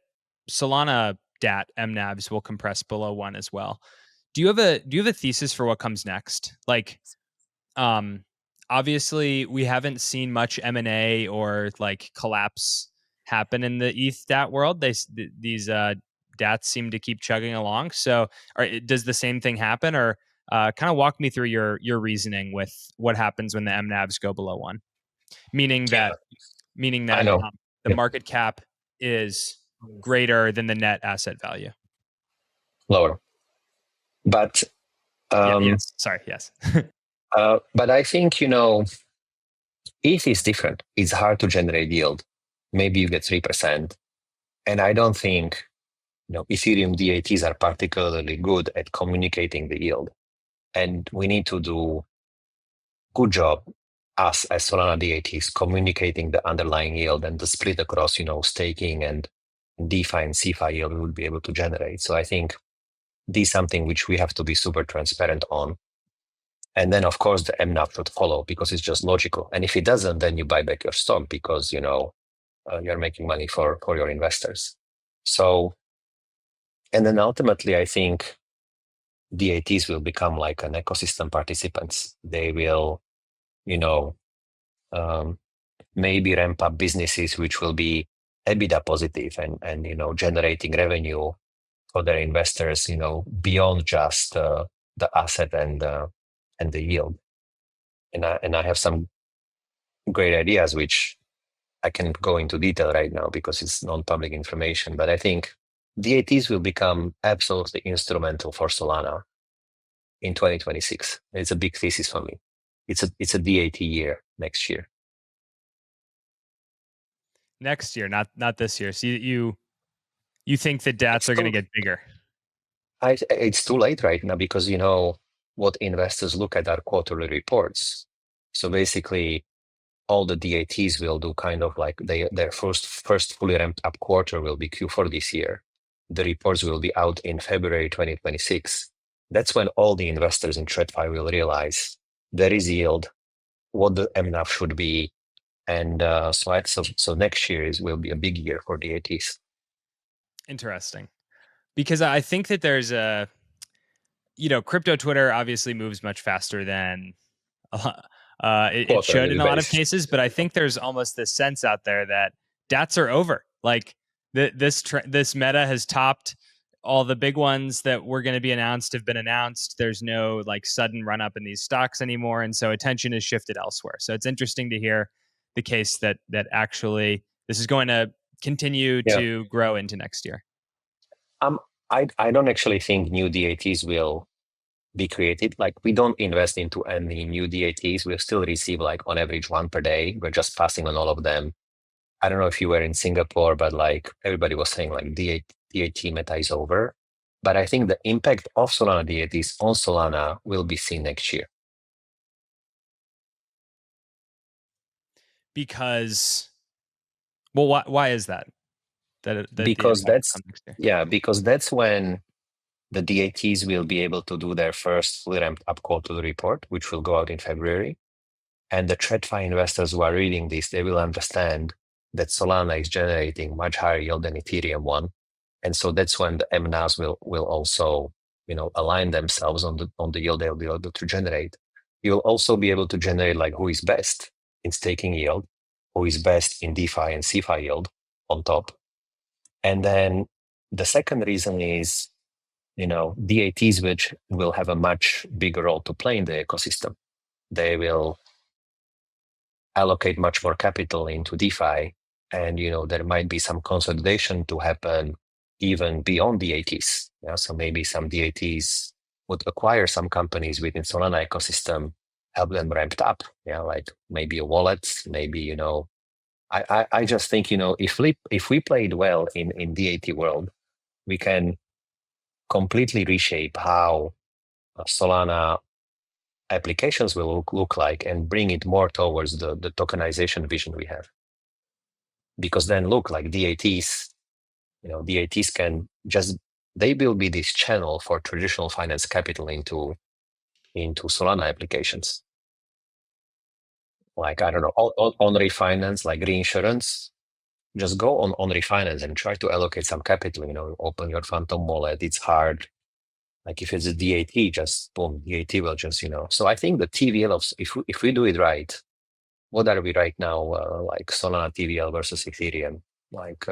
Solana DAT mNAVs will compress below one as well. Do you have a thesis for what comes next? Like, obviously, we haven't seen much M&A or like collapse happen in the ETH DAT world. These DATs seem to keep chugging along. So, does the same thing happen, or kind of walk me through your reasoning with what happens when the mNAVs go below one? Meaning that I know. The market cap is greater than the net asset value. Lower. But yes. Sorry. Yes. but I think ETH is different. It's hard to generate yield. Maybe you get 3%, and I don't think Ethereum DATs are particularly good at communicating the yield, and we need to do good job us as Solana DATs communicating the underlying yield and the split across, staking and DeFi and CeFi yield we will be able to generate. So I think this is something which we have to be super transparent on. And then, of course, the mNAV should follow because it's just logical. And if it doesn't, then you buy back your stock because, you're making money for your investors. So, and then ultimately, I think DATs will become like an ecosystem participants. They will, maybe ramp up businesses which will be EBITDA positive and generating revenue for their investors, beyond just the asset and the yield. And I have some great ideas which I can go into detail right now because it's non-public information. But I think DATs will become absolutely instrumental for Solana in 2026. It's a big thesis for me. It's a DAT year next year. Next year, not this year. So you think the DATs are going to get bigger? It's too late right now because what investors look at are quarterly reports. So basically, all the DATs will do kind of like their first fully ramped up quarter will be Q4 this year. The reports will be out in February 2026. That's when all the investors in TradFi will realize there is yield, what the mNAV should be, and so next year will be a big year for DATs. Interesting, because I think that there's crypto Twitter obviously moves much faster than it should in a lot of cases, but I think there's almost this sense out there that DATs are over. Like this meta has topped all the big ones that were going to be announced have been announced. There's no like sudden run up in these stocks anymore, and so attention is shifted elsewhere. So it's interesting to hear the case that actually this is going to continue to grow into next year. I don't actually think new DATs will be created. Like we don't invest into any new DATs. We still receive like on average one per day. We're just passing on all of them. I don't know if you were in Singapore, but like everybody was saying like DAT meta is over. But I think the impact of Solana DATs on Solana will be seen next year. Because, well, why is that? Because that's when the DATs will be able to do their first fully ramped up quarterly report, which will go out in February. And the TradFi investors who are reading this, they will understand that Solana is generating much higher yield than Ethereum one. And so that's when the mNAVs will also, align themselves on the yield they'll be able to generate. You'll also be able to generate like who is best in staking yield, who is best in DeFi and CeFi yield on top. And then the second reason is, DATs, which will have a much bigger role to play in the ecosystem. They will allocate much more capital into DeFi, and there might be some consolidation to happen even beyond DATs. So maybe some DATs would acquire some companies within Solana ecosystem, help them ramped up. Like maybe a wallet, maybe I just think if we played well in DAT world, we can completely reshape how Solana applications will look like and bring it more towards the tokenization vision we have. Because then look like DATs, DATs can they will be this channel for traditional finance capital into Solana applications. Like, I don't know, on refinance, like reinsurance, just go on refinance and try to allocate some capital, open your phantom wallet. It's hard. Like if it's a DAT, just boom, DAT will just, So I think the TVL of, if we do it right, what are we right now? Like Solana TVL versus Ethereum, like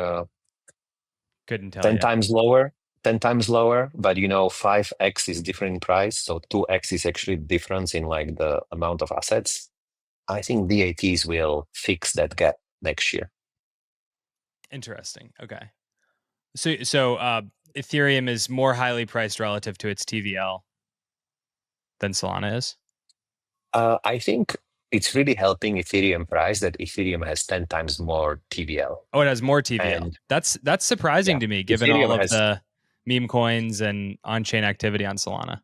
couldn't tell 10 you. times lower, 10 times lower, but 5x is different in price. So 2x is actually difference in like the amount of assets. I think DATs will fix that gap next year. Interesting. Okay. So Ethereum is more highly priced relative to its TVL than Solana is? I think it's really helping Ethereum price that Ethereum has 10 times more TVL. Oh, it has more TVL. And that's surprising to me, given Ethereum all of the meme coins and on-chain activity on Solana.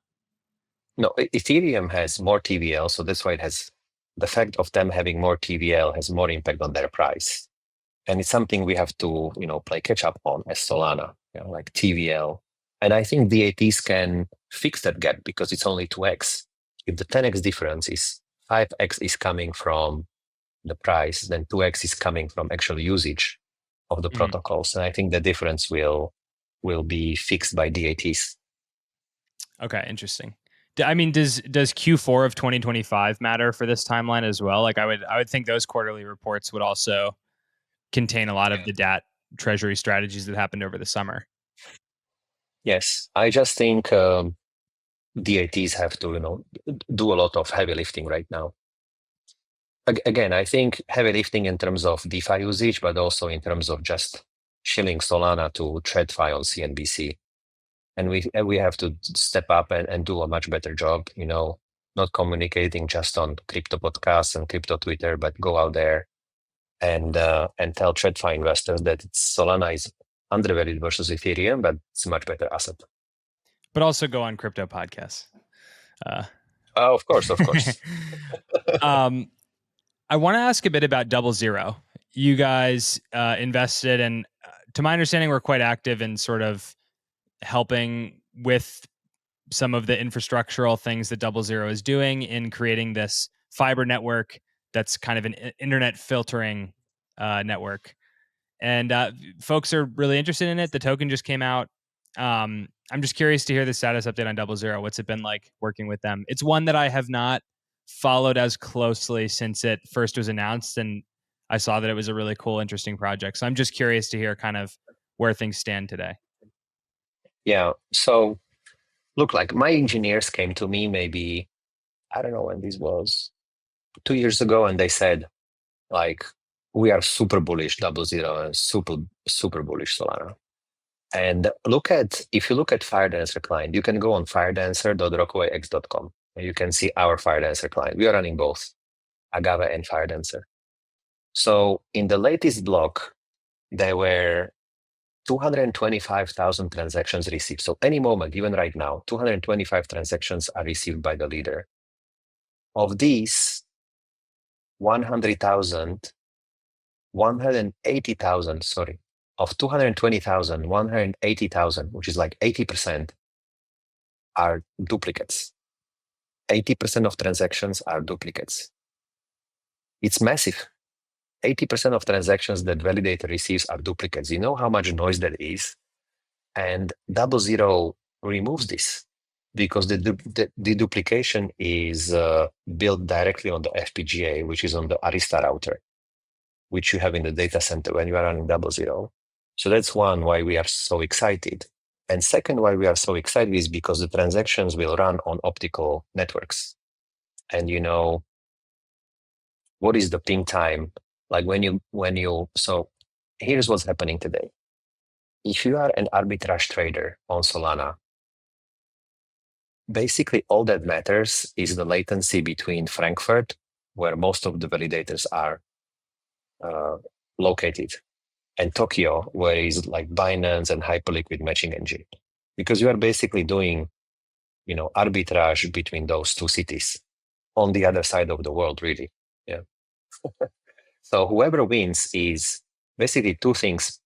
No, Ethereum has more TVL, so that's why it has the fact of them having more TVL has more impact on their price. And it's something we have to, play catch up on as Solana, like TVL. And I think DATs can fix that gap because it's only 2x. If the 10x difference is 5x is coming from the price, then 2x is coming from actual usage of the protocols. And I think the difference will be fixed by DATs. Okay, interesting. I mean, does Q4 of 2025 matter for this timeline as well? Like I would think those quarterly reports would also contain a lot of the DAT treasury strategies that happened over the summer. Yes, I just think DATs have to, do a lot of heavy lifting right now. Again, I think heavy lifting in terms of DeFi usage, but also in terms of just shilling Solana to TradFi on CNBC. And we have to step up and do a much better job, not communicating just on crypto podcasts and crypto Twitter, but go out there and tell TradFi investors that Solana is undervalued versus Ethereum, but it's a much better asset. But also go on crypto podcasts. Of course. I want to ask a bit about DoubleZero. You guys invested, and to my understanding, we're quite active in sort of helping with some of the infrastructural things that DoubleZero is doing in creating this fiber network that's kind of an internet filtering network. And folks are really interested in it. The token just came out. I'm just curious to hear the status update on DoubleZero. What's it been like working with them? It's one that I have not followed as closely since it first was announced, and I saw that it was a really cool, interesting project. So I'm just curious to hear kind of where things stand today. Yeah. So look, like my engineers came to me maybe, I don't know when this was, 2 years ago, and they said, like, we are super bullish DoubleZero and super bullish Solana. And if you look at Firedancer client, you can go on firedancer.rockawayx.com and you can see our Firedancer client. We are running both Agave and Firedancer. So in the latest block, there were 225,000 transactions received. So any moment, even right now, 225 transactions are received by the leader. Of these, 180,000, of 220,000, 180,000, which is like 80%, are duplicates. 80% of transactions are duplicates. It's massive. 80% of transactions that validator receives are duplicates. You know how much noise that is? And DoubleZero removes this because the duplication is built directly on the FPGA, which is on the Arista router, which you have in the data center when you are running DoubleZero. So that's one why we are so excited. And second, why we are so excited is because the transactions will run on optical networks. And what is the ping time? Like so here's what's happening today. If you are an arbitrage trader on Solana, basically all that matters is the latency between Frankfurt, where most of the validators are located, and Tokyo, where is like Binance and Hyperliquid matching engine, because you are basically doing, arbitrage between those two cities on the other side of the world, really. Yeah. So whoever wins is basically two things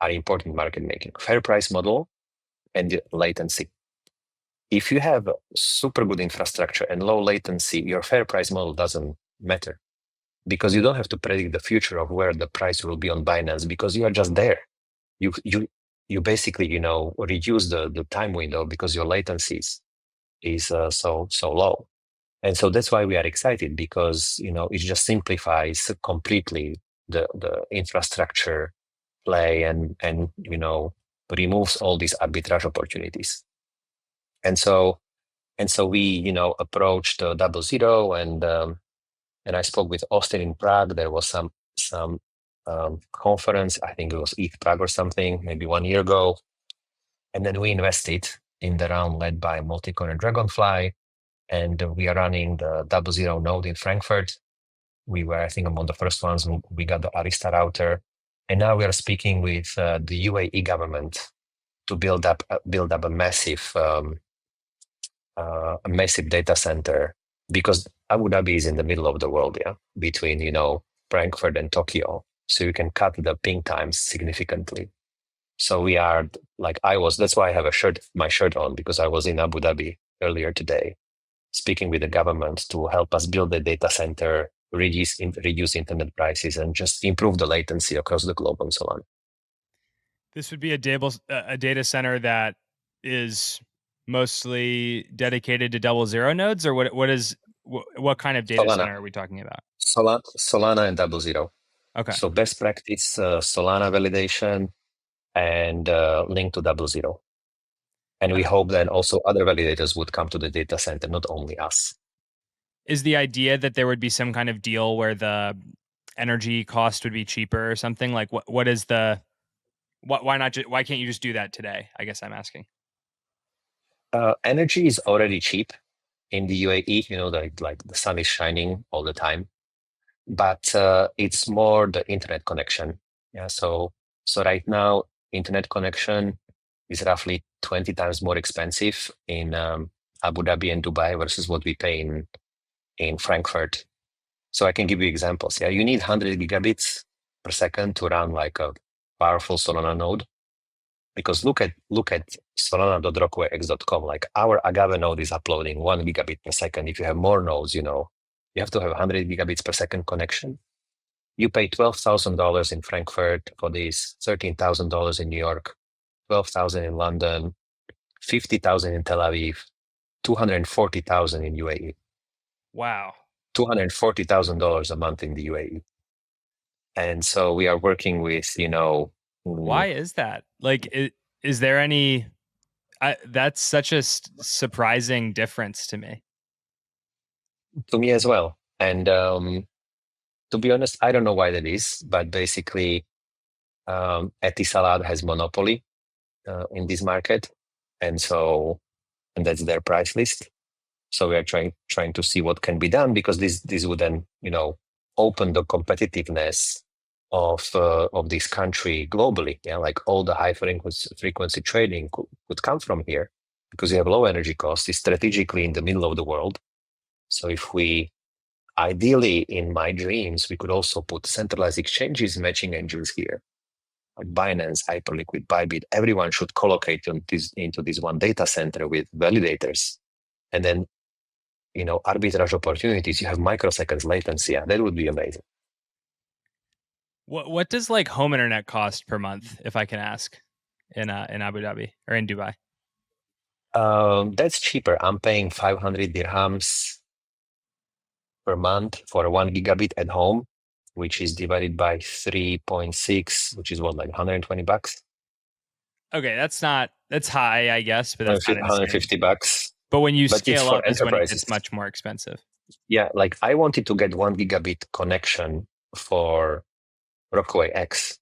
are important in market making: fair price model and latency. If you have super good infrastructure and low latency, your fair price model doesn't matter, because you don't have to predict the future of where the price will be on Binance, because you are just there. You basically, reduce the time window because your latency is so low. And so that's why we are excited, because it just simplifies completely the infrastructure play and removes all these arbitrage opportunities. And so we approached DoubleZero, and I spoke with Austin in Prague. There was some conference, I think it was ETH Prague or something, maybe 1 year ago. And then we invested in the round led by Multicoin and Dragonfly. And we are running the DoubleZero node in Frankfurt. We were, I think, among the first ones. We got the Arista router. And now we are speaking with the UAE government to build up a massive data center, because Abu Dhabi is in the middle of the world, yeah, between, Frankfurt and Tokyo. So you can cut the ping times significantly. So we are that's why I have my shirt on, because I was in Abu Dhabi earlier today, speaking with the government to help us build a data center, reduce internet prices, and just improve the latency across the globe and so on. This would be a data center that is mostly dedicated to DoubleZero nodes, or what kind of data center are we talking about? Solana and DoubleZero. Okay. So best practice, Solana validation, and link to DoubleZero. And we hope then also other validators would come to the data center, not only us. Is the idea that there would be some kind of deal where the energy cost would be cheaper or something? Like why can't you just do that today? I guess I'm asking. Energy is already cheap in the UAE, like the sun is shining all the time, but it's more the internet connection. Yeah. So right now, internet connection is roughly 20 times more expensive in Abu Dhabi and Dubai versus what we pay in Frankfurt. So I can give you examples. Yeah, you need 100 gigabits per second to run like a powerful Solana node. Because look at solana.rockawayx.com. Like our Agave node is uploading 1 gigabit per second. If you have more nodes, you have to have 100 gigabits per second connection. You pay $12,000 in Frankfurt for this, $13,000 in New York, 12,000 in London, 50,000 in Tel Aviv, 240,000 in UAE. Wow. $240,000 a month in the UAE. And so we are working with, Why is that? Like, is there any? That's such a surprising difference to me. To me as well. And to be honest, I don't know why that is, but basically, Etisalat has monopoly in this market, and that's their price list. So we are trying to see what can be done, because this would then open the competitiveness of this country globally. Yeah, like all the high frequency trading could come from here, because you have low energy costs. It's strategically in the middle of the world. So if we ideally, in my dreams, we could also put centralized exchanges matching engines here, like Binance, Hyperliquid, Bybit. Everyone should collocate into this one data center with validators, and then arbitrage opportunities. You have microseconds latency. Yeah, that would be amazing. What does like home internet cost per month, if I can ask, in Abu Dhabi or in Dubai? That's cheaper. I'm paying 500 dirhams per month for 1 gigabit at home, which is divided by 3.6, which is like $120. Okay, that's high, I guess, but that's not insane. $150. But when you But it's scale for up, is when it enterprises. gets much more expensive. Yeah, like I wanted to get 1 gigabit connection for RockawayX.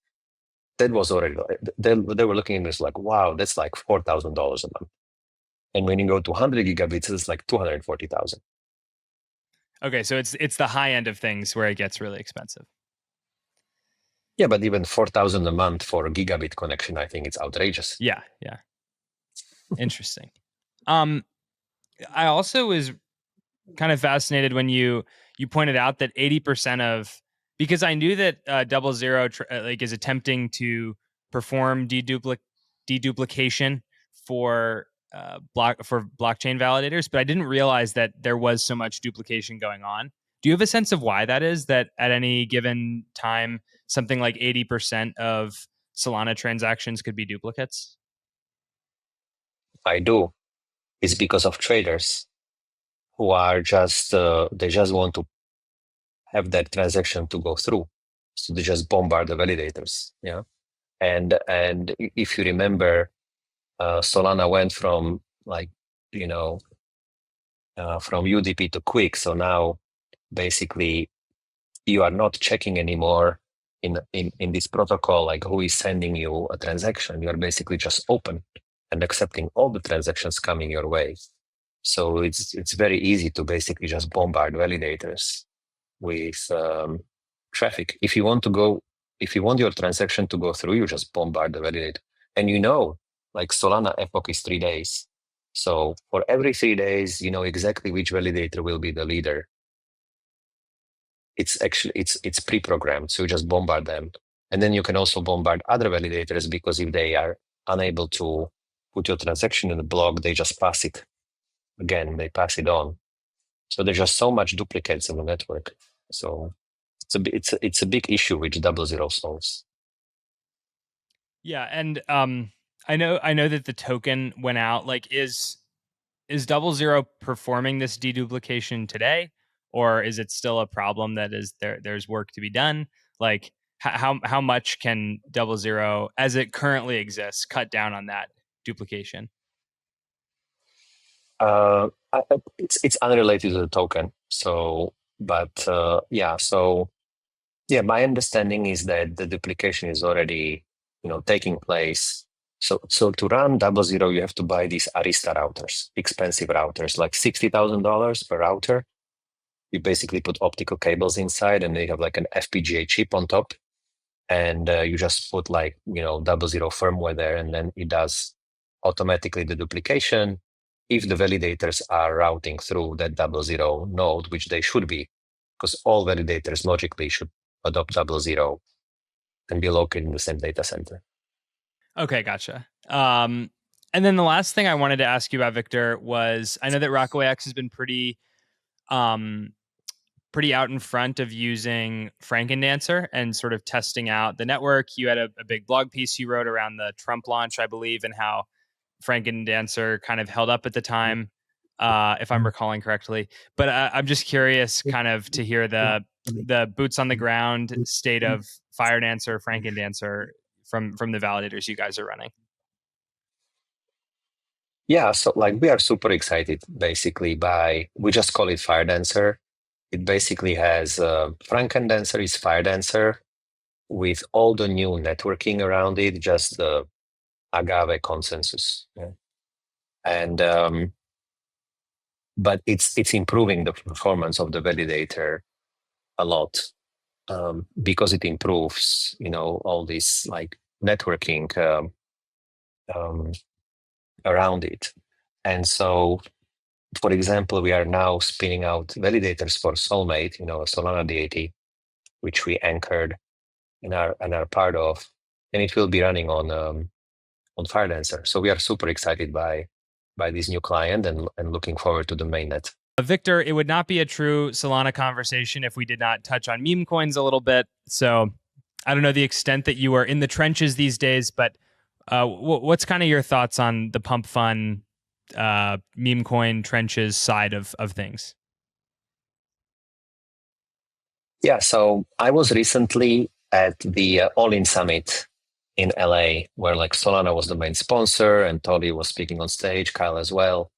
That was already, they were looking at this like, wow, that's like $4,000 a month. And when you go to 100 gigabits, it's like 240,000. Okay, so it's the high end of things where it gets really expensive. Yeah, but even 4,000 a month for a gigabit connection, I think it's outrageous. Yeah. Interesting. I also was kind of fascinated when you pointed out that 80% of, because I knew that DoubleZero is attempting to perform deduplication for blockchain validators, but I didn't realize that there was so much duplication going on. Do you have a sense of why that is? That at any given time, something like 80% of Solana transactions could be duplicates? I do. It's because of traders who are they just want to have that transaction to go through. So they just bombard the validators. Yeah. And if you remember, Solana went from from UDP to Quick. So now basically you are not checking anymore in this protocol, like who is sending you a transaction. You are basically just open and accepting all the transactions coming your way. So it's very easy to basically just bombard validators with traffic. If you want your transaction to go through, you just bombard the validator. And like Solana epoch is 3 days. So for every 3 days, you know exactly which validator will be the leader it's pre-programmed. So you just bombard them, and then you can also bombard other validators, because if they are unable to put your transaction in the block, they just pass it again. They pass it on. So there's just so much duplicates in the network. So it's a big issue which DoubleZero solves. Yeah, and I know that the token went out. Like, is DoubleZero performing this deduplication today, or is it still a problem that is there's work to be done? Like, how much can DoubleZero, as it currently exists, cut down on that duplication? It's unrelated to the token. So, but yeah, my understanding is that the duplication is already taking place. So to run DoubleZero, you have to buy these Arista routers, expensive routers, like $60,000 per router. You basically put optical cables inside, and they have like an FPGA chip on top, and you just put like DoubleZero firmware there, and then it does automatically the duplication if the validators are routing through that DoubleZero node, which they should be, because all validators logically should adopt DoubleZero and be located in the same data center. Okay, gotcha. And then the last thing I wanted to ask you about, Viktor, was I know that RockawayX has been pretty out in front of using Frankendancer and sort of testing out the network. You had a big blog piece you wrote around the Trump launch, I believe, and how Frankendancer kind of held up at the time, if I'm recalling correctly. But I'm just curious, kind of, to hear the boots on the ground state of FireDancer, Frankendancer from the validators you guys are running. Yeah, so like we are super excited basically we just call it FireDancer. It basically has Frankendancer is FireDancer with all the new networking around it, just the agave consensus. Yeah. And but it's improving the performance of the validator a lot, because it improves all this like networking around it. And so, for example, we are now spinning out validators for Soulmate, Solana DAT, which we anchored and are part of, and it will be running on FireDancer. So we are super excited by this new client and looking forward to the mainnet. Viktor, it would not be a true Solana conversation if we did not touch on meme coins a little bit. So I don't know the extent that you are in the trenches these days, but what's kind of your thoughts on the pump fun meme coin trenches side of things? Yeah, so I was recently at the All-In Summit in LA, where like Solana was the main sponsor and Tolly was speaking on stage, Kyle as well.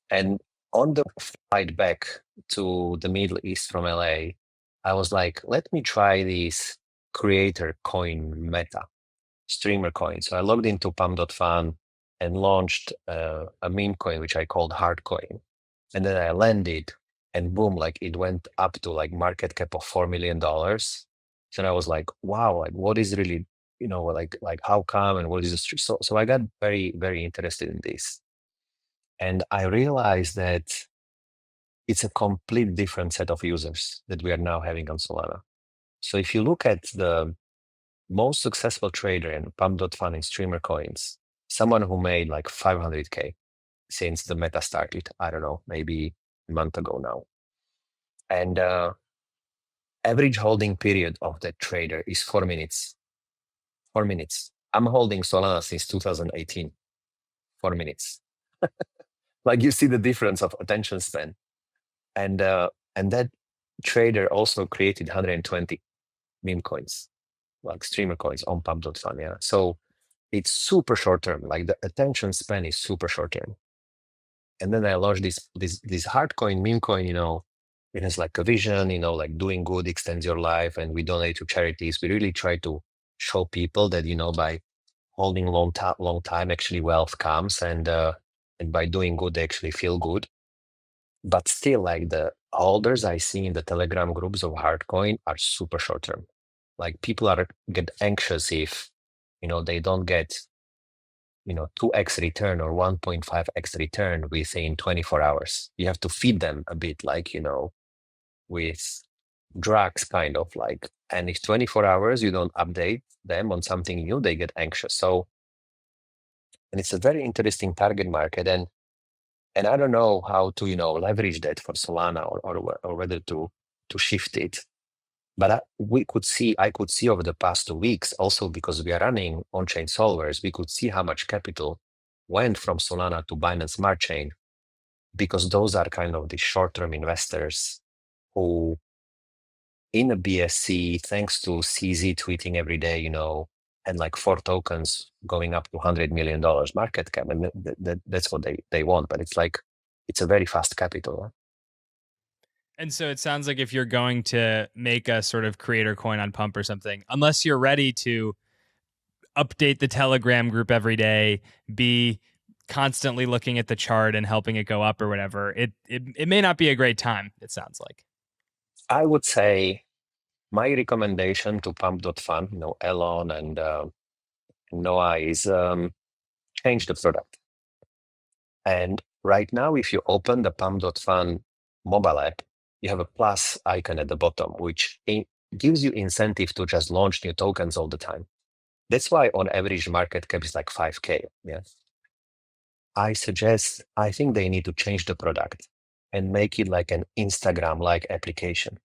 And on the flight back to the Middle East from LA, I was like, let me try this creator coin meta, streamer coin. So I logged into pump.fun and launched a meme coin, which I called Hardcoin. And then I landed, and boom, like it went up to like market cap of $4 million. So I was like, wow, like what is really, like how come and what is the so I got very, very interested in this. And I realized that it's a complete different set of users that we are now having on Solana. So if you look at the most successful trader in pump.fun in streamer coins, someone who made like 500K since the meta started, I don't know, maybe a month ago now. And average holding period of that trader is 4 minutes. 4 minutes. I'm holding Solana since 2018. 4 minutes. Like you see the difference of attention span. And that trader also created 120 meme coins, like streamer coins on pump.fun. Yeah. So it's super short term. Like the attention span is super short term. And then I launched this hard coin, meme coin, it has like a vision, like doing good extends your life, and we donate to charities. We really try to show people that, by holding long time, actually wealth comes, and by doing good, they actually feel good. But still, like the holders I see in the Telegram groups of Hardcoin are super short term. Like people get anxious if, they don't get 2x return or 1.5x return within 24 hours. You have to feed them a bit, like, with drugs kind of like, and if 24 hours you don't update them on something new, they get anxious. So, and it's a very interesting target market, and I don't know how to leverage that for Solana, or whether to shift it. But I could see over the past 2 weeks, also because we are running on-chain solvers, we could see how much capital went from Solana to Binance Smart Chain, because those are kind of the short-term investors who, in a BSC, thanks to CZ tweeting every day, and like 4 tokens going up to $100 million market cap, and that's what they want. But it's a very fast capital. Huh? And so it sounds like if you're going to make a sort of creator coin on Pump or something, unless you're ready to update the Telegram group every day, be constantly looking at the chart and helping it go up or whatever, it may not be a great time, it sounds like. I would say my recommendation to Pump.fun, Elon and Noah, is change the product. And right now, if you open the Pump.fun mobile app, you have a plus icon at the bottom, which gives you incentive to just launch new tokens all the time. That's why on average market cap is like 5K. Yeah. I think they need to change the product and make it like an Instagram-like application,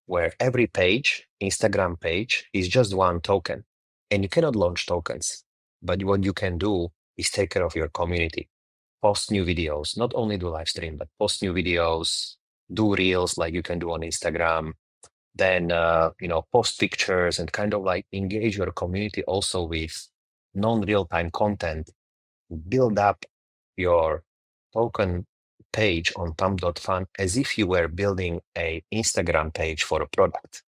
where every Instagram page, is just one token. And you cannot launch tokens. But what you can do is take care of your community. Post new videos, not only do live stream, but post new videos, do reels like you can do on Instagram. Then, post pictures and kind of like engage your community also with non-real-time content. Build up your token page on pump.fun as if you were building a Instagram page for a product.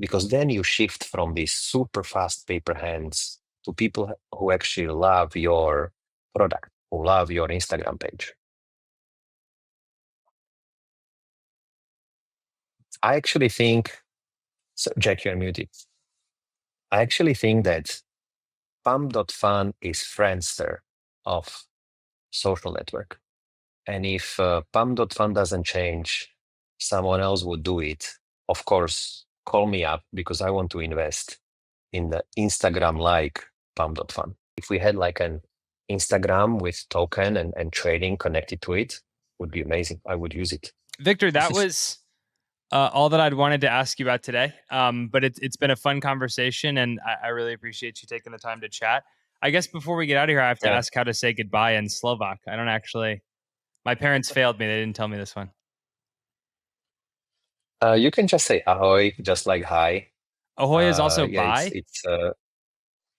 Because then you shift from these super fast paper hands to people who actually love your product, who love your Instagram page. I actually think, so Jack, you're muted. I actually think that pump.fun is Friendster of social network. And if pump.fun doesn't change, someone else would do it. Of course, call me up, because I want to invest in the Instagram-like pump.fun. If we had like an Instagram with token and trading connected to it, would be amazing. I would use it. Victor, that was all that I'd wanted to ask you about today. But it's been a fun conversation, and I really appreciate you taking the time to chat. I guess before we get out of here, I have to ask how to say goodbye in Slovak. I don't actually. My parents failed me. They didn't tell me this one. You can just say ahoy, just like hi. Ahoy is also yeah, bye?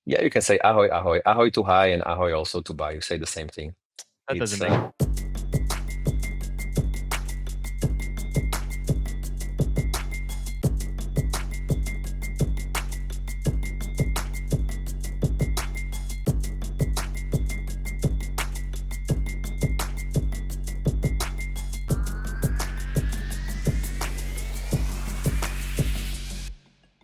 Yeah, you can say ahoy, ahoy. Ahoy to hi and ahoy also to bye. You say the same thing. That doesn't make